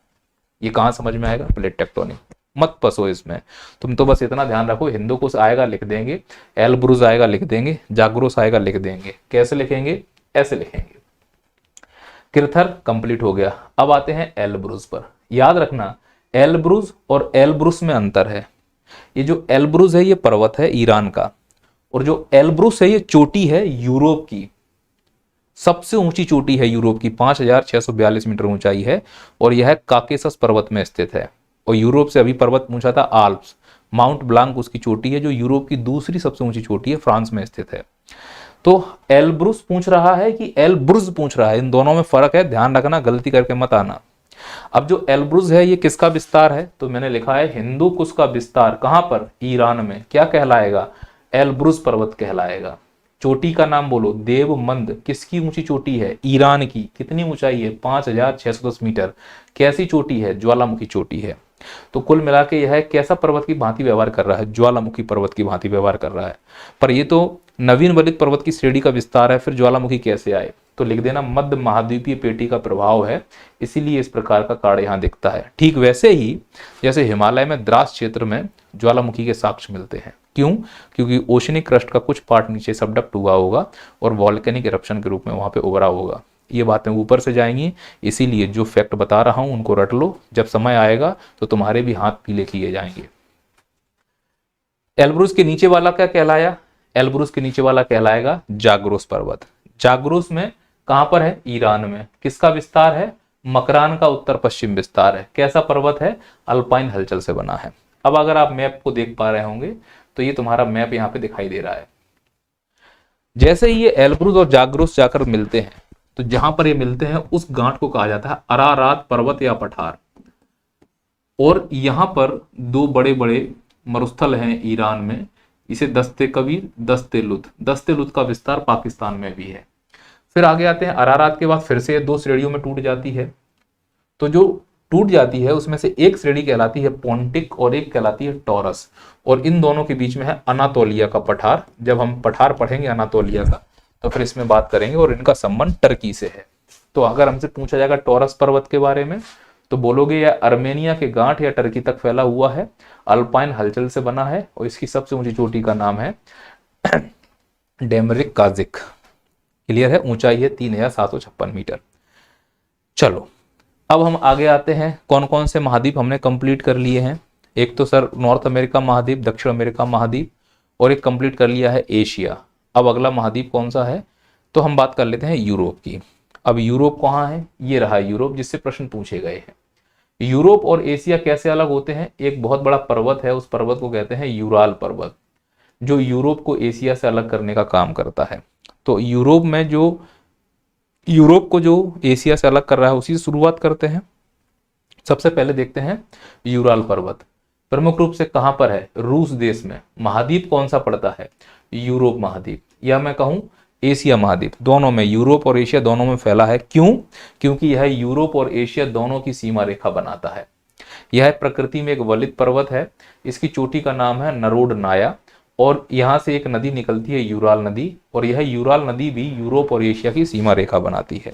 ये कहां समझ में आएगा? Plate tectonic. मत फंसो इसमें, तुम तो बस इतना ध्यान रखो, हिंदुकुश आएगा लिख देंगे, एलब्रुज आएगा लिख देंगे, जाग्रोस आएगा लिख देंगे। कैसे लिखेंगे? ऐसे लिखेंगे। किरथर कंप्लीट हो गया। अब आते हैं एलब्रुज पर। याद रखना, एलब्रुज और एलब्रुस में अंतर है। ये जो एलब्रुज है ये पर्वत है ईरान का, और जो एलब्रुस है ये चोटी है यूरोप की, सबसे ऊंची चोटी है यूरोप की, 5642 मीटर ऊंचाई है, और यह काकेसस पर्वत में स्थित है। और यूरोप से अभी पर्वत पूछा था आल्प्स, माउंट ब्लांक उसकी चोटी है जो यूरोप की दूसरी सबसे ऊंची चोटी है, फ्रांस में स्थित है। तो एलब्रुस पूछ रहा है कि एलब्रुज पूछ रहा है, इन दोनों में फर्क है, ध्यान रखना, गलती करके मत आना। अब जो एलब्रुज है ये किसका विस्तार है? तो मैंने लिखा है हिंदुकुश का विस्तार। कहां पर? ईरान में। क्या कहलाएगा? एलब्रुज पर्वत कहलाएगा। चोटी का नाम बोलो, देवमंद। किसकी ऊंची चोटी है? ईरान की। कितनी ऊंचाई है? 5610 मीटर। कैसी चोटी है? ज्वालामुखी चोटी है। तो कुल मिला के यह कैसा पर्वत की भांति व्यवहार कर रहा है? ज्वालामुखी पर्वत की भांति व्यवहार कर रहा है। पर ये तो नवीन वलित पर्वत की श्रेणी का विस्तार है, फिर ज्वालामुखी कैसे आए? तो लिख देना मध्य महाद्वीपीय पेटी का प्रभाव है, इसीलिए इस प्रकार का कार्ड यहां दिखता है। ठीक वैसे ही जैसे हिमालय में द्रास क्षेत्र में ज्वालामुखी के साक्ष्य मिलते हैं। क्यों? क्योंकि ओशनिक क्रस्ट का कुछ पार्ट नीचे सबडक्ट हुआ होगा और वॉल्केनिक इरप्शन के रूप में वहां पे उभरा होगा। ये बातें ऊपर से जाएंगी, इसीलिए जो फैक्ट बता रहा हूं उनको रट लो, जब समय आएगा तो तुम्हारे भी हाथ पीले किए जाएंगे। एलब्रुज के नीचे वाला क्या कहलाया? एलब्रुज के नीचे वाला कहलाएगा जाग्रोस पर्वत। जाग्रोस में कहां पर है? ईरान में। किसका विस्तार है? मकरान का उत्तर पश्चिम विस्तार है। कैसा पर्वत है? अल्पाइन हलचल से बना है। अब अगर आप मैप को देख पा रहे होंगे तो ये तुम्हारा मैप यहाँ पे दिखाई दे रहा है। जैसे ही ये एलब्रुज और जाग्रोस जाकर मिलते हैं तो जहां पर ये मिलते हैं उस गांठ को कहा जाता है अरारात पर्वत या पठार। और यहां पर दो बड़े बड़े मरुस्थल हैं ईरान में, इसे दस्ते कबीर, दस्ते लुत। दस्ते लुत का विस्तार पाकिस्तान में भी है। फिर आगे आते हैं, अरारात के बाद फिर से दो श्रेणियों में टूट जाती है। तो जो टूट जाती है उसमें से एक श्रेणी कहलाती है पोंटिक और एक कहलाती है टॉरस, और इन दोनों के बीच में है अनातोलिया का पठार। जब हम पठार पढ़ेंगे अनातोलिया का तो फिर इसमें बात करेंगे, और इनका संबंध टर्की से है। तो अगर हमसे पूछा जाएगा टॉरस पर्वत के बारे में तो बोलोगे यह अर्मेनिया के गांठ या टर्की तक फैला हुआ है, अल्पाइन हलचल से बना है, और इसकी सबसे ऊंची चोटी का नाम है डेमरिक काजिक। क्लियर है? ऊंचाई है 3756 मीटर। चलो अब हम आगे आते हैं। कौन कौन से महाद्वीप हमने कंप्लीट कर लिए हैं? एक तो सर नॉर्थ अमेरिका महाद्वीप, दक्षिण अमेरिका महाद्वीप, और एक कंप्लीट कर लिया है एशिया। अब अगला महाद्वीप कौन सा है? तो हम बात कर लेते हैं यूरोप की। अब यूरोप कहाँ है? ये रहा यूरोप, जिससे प्रश्न पूछे गए हैं। यूरोप और एशिया कैसे अलग होते हैं? एक बहुत बड़ा पर्वत है, उस पर्वत को कहते हैं यूराल पर्वत, जो यूरोप को एशिया से अलग करने का काम करता है। तो यूरोप में जो यूरोप को जो एशिया से अलग कर रहा है उसी से शुरुआत करते हैं। सबसे पहले देखते हैं यूराल पर्वत प्रमुख रूप से कहां पर है? रूस देश में। महाद्वीप कौन सा पड़ता है? यूरोप महाद्वीप, या मैं कहूं एशिया महाद्वीप। दोनों में, यूरोप और एशिया दोनों में फैला है। क्यों? क्योंकि यह यूरोप और एशिया दोनों की सीमा रेखा बनाता है। यह प्रकृति में एक वलित पर्वत है। इसकी चोटी का नाम है नरोड नाया, और यहां से एक नदी निकलती है यूराल नदी, और यह यूराल नदी भी यूरोप और एशिया की सीमा रेखा बनाती है।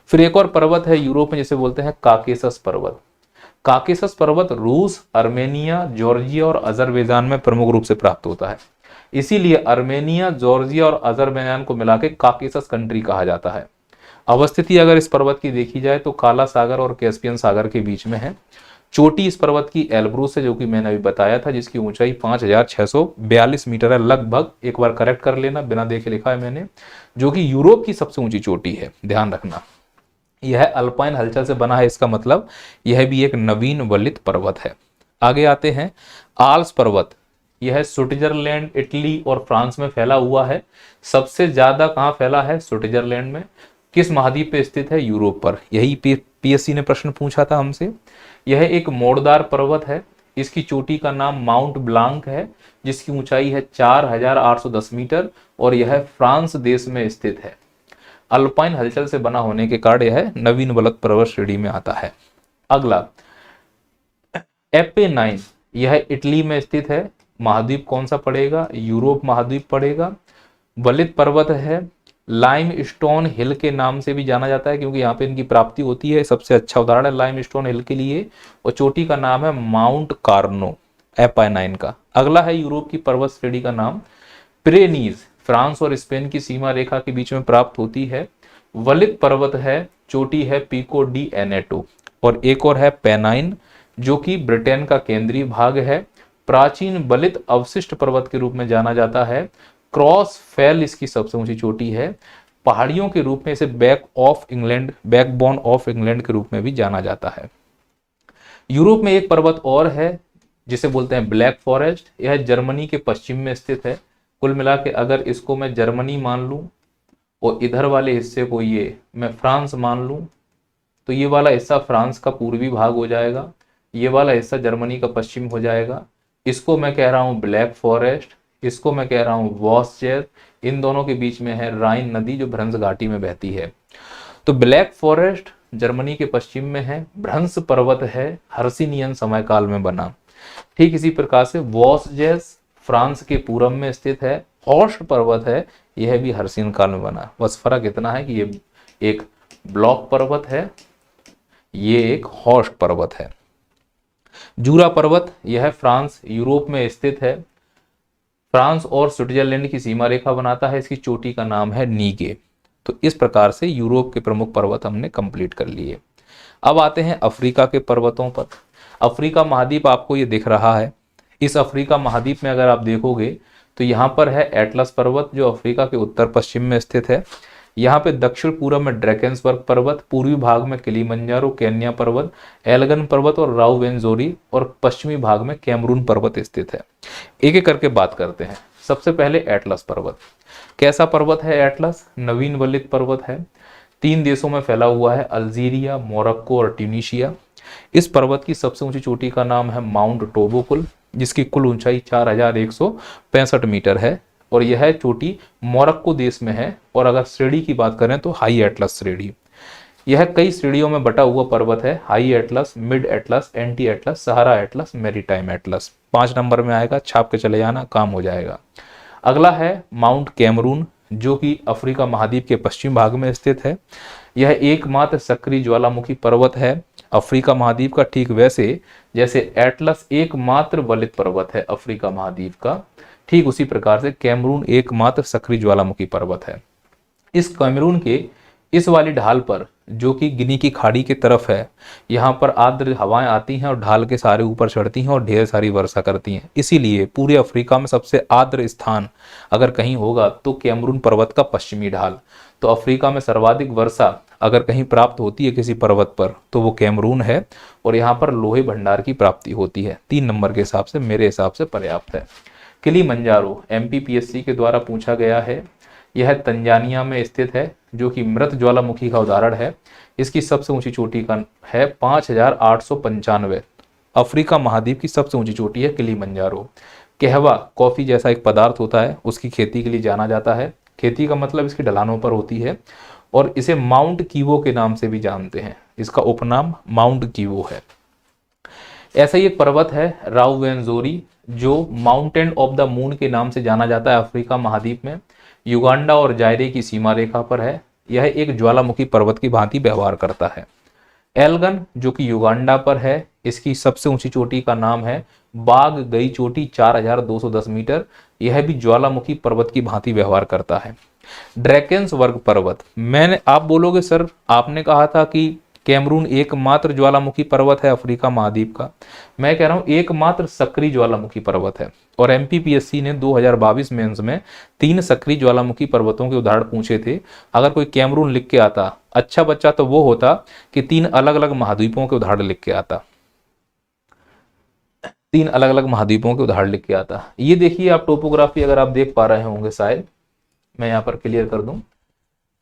फिर एक और पर्वत है यूरोप में जिसे बोलते हैं काकेसस पर्वत। काकेसस पर्वत रूस, अर्मेनिया, जॉर्जिया और अजरबैजान में प्रमुख रूप से प्राप्त होता है। इसीलिए अर्मेनिया, जॉर्जिया और अजरबैजान को मिला के काकेसस कंट्री कहा जाता है। अवस्थिति अगर इस पर्वत की देखी जाए तो काला सागर और कैस्पियन सागर के बीच में है। चोटी इस पर्वत की एल्ब्रूस है, जो कि मैंने अभी बताया था, जिसकी ऊंचाई 5642 मीटर है लगभग। एक बार करेक्ट कर लेना, बिना देखे लिखा है मैंने, जो कि यूरोप की सबसे ऊंची चोटी है, ध्यान रखना। यह अल्पाइन हलचल से बना है, इसका मतलब यह भी एक नवीन वलित पर्वत है। आगे आते हैं, आल्स पर्वत। यह स्विट्जरलैंड, इटली और फ्रांस में फैला हुआ है। सबसे ज्यादा कहाँ फैला है? स्विट्जरलैंड में। किस महाद्वीप पे स्थित है? यूरोप पर। यही पीएससी ने प्रश्न पूछा था हमसे। यह एक मोड़दार पर्वत है। इसकी चोटी का नाम माउंट ब्लांक है, जिसकी ऊंचाई है 4810 मीटर और यह फ्रांस देश में स्थित है। अल्पाइन हलचल से बना होने के कारण यह नवीन वलित पर्वत श्रेणी में आता है। अगला एपेनाइन, यह इटली में स्थित है। महाद्वीप कौन सा पड़ेगा? यूरोप महाद्वीप पड़ेगा। वलित पर्वत है। लाइम स्टोन हिल के नाम से भी जाना जाता है, क्योंकि यहाँ पे इनकी प्राप्ति होती है। सबसे अच्छा उदाहरण है लाइम स्टोन हिल के लिए। और चोटी का नाम है माउंट कार्नो, एपेनाइन का। अगला है यूरोप की पर्वत श्रेणी का नाम पिरेनीज, फ्रांस और स्पेन की सीमा रेखा के बीच में प्राप्त होती है। वलित पर्वत है, चोटी है पिको डी एनेटो। और एक और है पेनाइन, जो कि ब्रिटेन का केंद्रीय भाग है। प्राचीन वलित अवशिष्ट पर्वत के रूप में जाना जाता है। क्रॉस फेल इसकी सबसे ऊंची चोटी है। पहाड़ियों के रूप में इसे बैकबोन ऑफ इंग्लैंड के रूप में भी जाना जाता है। यूरोप में एक पर्वत और है, जिसे बोलते हैं ब्लैक फॉरेस्ट। यह जर्मनी के पश्चिम में स्थित है। कुल मिला के अगर इसको मैं जर्मनी मान लूं और इधर वाले हिस्से को ये मैं फ्रांस मान लूं, तो ये वाला हिस्सा फ्रांस का पूर्वी भाग हो जाएगा, ये वाला हिस्सा जर्मनी का पश्चिम हो जाएगा। इसको मैं कह रहा हूं ब्लैक फॉरेस्ट, इसको मैं कह रहा हूं वॉस्चेर। इन दोनों के बीच में है राइन नदी, जो भ्रंश घाटी में बहती है। तो ब्लैक फॉरेस्ट जर्मनी के पश्चिम में है। भ्रंश पर्वत है, हर्सिनियन समय काल में बना। ठीक इसी प्रकार से वॉस्जेस फ्रांस के पूर्व में स्थित है। हॉर्स्ट पर्वत है, यह भी हर्सिन काल में बना। बस फर्क इतना है कि ये एक ब्लॉक पर्वत है, ये एक हॉर्स्ट पर्वत है। जूरा पर्वत, यह फ्रांस यूरोप में स्थित है। फ्रांस और स्विट्जरलैंड की सीमा रेखा बनाता है। इसकी चोटी का नाम है नीगे। तो इस प्रकार से यूरोप के प्रमुख पर्वत हमने कंप्लीट कर लिए। अब आते हैं अफ्रीका के पर्वतों पर। अफ्रीका महाद्वीप आपको ये दिख रहा है। इस अफ्रीका महाद्वीप में अगर आप देखोगे तो यहाँ पर है एटलस पर्वत, जो अफ्रीका के उत्तर पश्चिम में स्थित है। यहाँ पे दक्षिण पूर्व में ड्रैकेंसबर्ग पर्वत, पूर्वी भाग में किलिमंजारो केन्या पर्वत, एल्गन पर्वत और राउवेंजोरी, और पश्चिमी भाग में कैमरून पर्वत स्थित है। एक एक करके बात करते हैं। सबसे पहले एटलस पर्वत। कैसा पर्वत है एटलस? नवीन वलित पर्वत है। 3 देशों में फैला हुआ है, अल्जीरिया, मोरक्को और ट्यूनीशिया। इस पर्वत की सबसे ऊंची चोटी का नाम है माउंट टोबोकुल, जिसकी कुल ऊंचाई 4165 मीटर है। और यह चोटी मोरक्को देश में है। और अगर श्रेणी की बात करें तो हाई एटलस श्रेणी। यह कई श्रेणियों में बटा हुआ पर्वत है। High Atlas, Mid Atlas, Anti Atlas, Sahara Atlas, Maritime Atlas. 5 number में आएगा, छाप के चले जाना, काम हो जाएगा। अगला है माउंट कैमरून, जो कि अफ्रीका महाद्वीप के पश्चिम भाग में स्थित है। यह एकमात्र सक्रिय ज्वालामुखी पर्वत है अफ्रीका महाद्वीप का, ठीक वैसे जैसे एटलस एकमात्र वलित पर्वत है अफ्रीका महाद्वीप का, ठीक उसी प्रकार से कैमरून एकमात्र सक्रिय ज्वालामुखी पर्वत है। इस कैमरून के इस वाली ढाल पर, जो कि गिनी की खाड़ी की तरफ है, यहाँ पर आर्द्र हवाएं आती हैं और ढाल के सारे ऊपर चढ़ती हैं और ढेर सारी वर्षा करती हैं। इसीलिए पूरे अफ्रीका में सबसे आर्द्र स्थान अगर कहीं होगा तो कैमरून पर्वत का पश्चिमी ढाल। तो अफ्रीका में सर्वाधिक वर्षा अगर कहीं प्राप्त होती है किसी पर्वत पर तो वो कैमरून है। और यहाँ पर लोहे भंडार की प्राप्ति होती है। 3 नंबर के हिसाब से मेरे हिसाब से पर्याप्त है। किलिमंजारो MPPSC के द्वारा पूछा गया है। यह तंजानिया में स्थित है, जो कि मृत ज्वालामुखी का उदाहरण है। इसकी सबसे ऊंची चोटी का है 5895। अफ्रीका महाद्वीप की सबसे ऊंची चोटी है किलिमंजारो। कहवा कॉफी जैसा एक पदार्थ होता है, उसकी खेती के लिए जाना जाता है। खेती का मतलब इसकी ढलानों पर होती है। और इसे माउंट कीवो के नाम से भी जानते हैं। इसका उपनाम माउंट कीवो है। ऐसा ही एक पर्वत है राउवेंजोरी, जो माउंटेन ऑफ द मून के नाम से जाना जाता है अफ्रीका महाद्वीप में। युगांडा और जायरे की सीमा रेखा पर है। यह एक ज्वालामुखी पर्वत की भांति व्यवहार करता है। एल्गन, जो कि युगांडा पर है, इसकी सबसे ऊंची चोटी का नाम है बाग गई चोटी, 4210 मीटर। यह भी ज्वालामुखी पर्वत की भांति व्यवहार करता है। ड्रैकेंसबर्ग पर्वत, मैंने, आप बोलोगे सर आपने कहा था कि कैमरून एकमात्र ज्वालामुखी पर्वत है अफ्रीका महाद्वीप का। मैं कह रहा हूं एकमात्र सक्रिय ज्वालामुखी पर्वत है। और एमपीपीएससी ने 2022 मेंस में 3 सक्रिय ज्वालामुखी पर्वतों के उदाहरण पूछे थे। अगर कोई कैमरून लिख के आता, अच्छा बच्चा तो वो होता कि 3 अलग अलग महाद्वीपों के उदाहरण लिख के आता, 3 अलग अलग महाद्वीपों के उदाहरण लिख के आता। ये देखिए आप टोपोग्राफी, अगर आप देख पा रहे होंगे शायद, मैं यहाँ पर क्लियर कर दूं।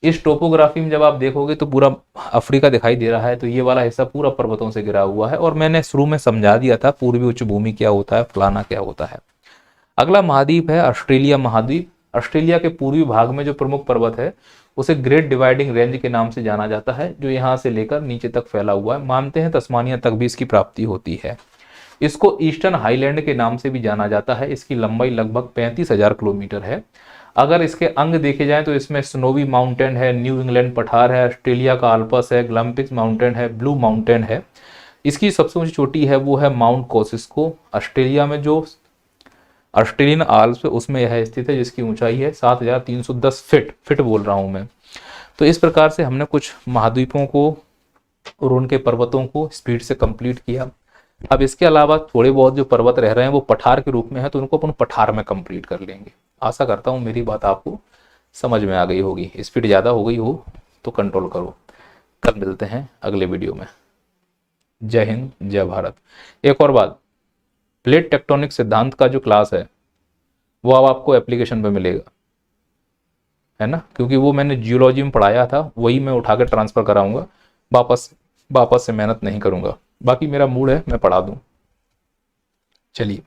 इस टोपोग्राफी में जब आप देखोगे तो पूरा अफ्रीका दिखाई दे रहा है, तो ये वाला हिस्सा पूरा पर्वतों से घिरा हुआ है। और मैंने शुरू में समझा दिया था पूर्वी उच्च भूमि क्या होता है, फलाना क्या होता है। अगला महाद्वीप है ऑस्ट्रेलिया महाद्वीप। ऑस्ट्रेलिया के पूर्वी भाग में जो प्रमुख पर्वत है उसे ग्रेट डिवाइडिंग रेंज के नाम से जाना जाता है, जो यहाँ से लेकर नीचे तक फैला हुआ है। मानते हैं तस्मानिया तक भी इसकी प्राप्ति होती है। इसको ईस्टर्न हाईलैंड के नाम से भी जाना जाता है। इसकी लंबाई लगभग 35,000 किलोमीटर है। अगर इसके अंग देखे जाएं तो इसमें स्नोवी माउंटेन है, न्यू इंग्लैंड पठार है, ऑस्ट्रेलिया का आल्पस है, ग्लम्पिक्स माउंटेन है, ब्लू माउंटेन है। इसकी सबसे ऊंची चोटी है वो है माउंट कोसिस्को। ऑस्ट्रेलिया में जो ऑस्ट्रेलियन आल्प्स है उसमें यह स्थित है, जिसकी ऊंचाई है 7,310 फीट बोल रहा हूं मैं। तो इस प्रकार से हमने कुछ महाद्वीपों को और उनके पर्वतों को स्पीड से कंप्लीट किया। अब इसके अलावा थोड़े बहुत जो पर्वत रह रहे हैं वो पठार के रूप में है, तो उनको अपन पठार में कंप्लीट कर लेंगे। आशा करता हूँ मेरी बात आपको समझ में आ गई होगी। स्पीड ज़्यादा हो गई हो तो कंट्रोल करो। कल मिलते हैं अगले वीडियो में। जय हिंद, जय भारत। एक और बात, प्लेट टेक्टोनिक सिद्धांत का जो क्लास है वो अब आपको एप्लीकेशन पे मिलेगा, है ना, क्योंकि वो मैंने जियोलॉजी में पढ़ाया था, वही मैं उठा कर ट्रांसफ़र कराऊंगा। वापस से मेहनत नहीं करूंगा। बाकी मेरा मूड है मैं पढ़ा दूं। चलिए।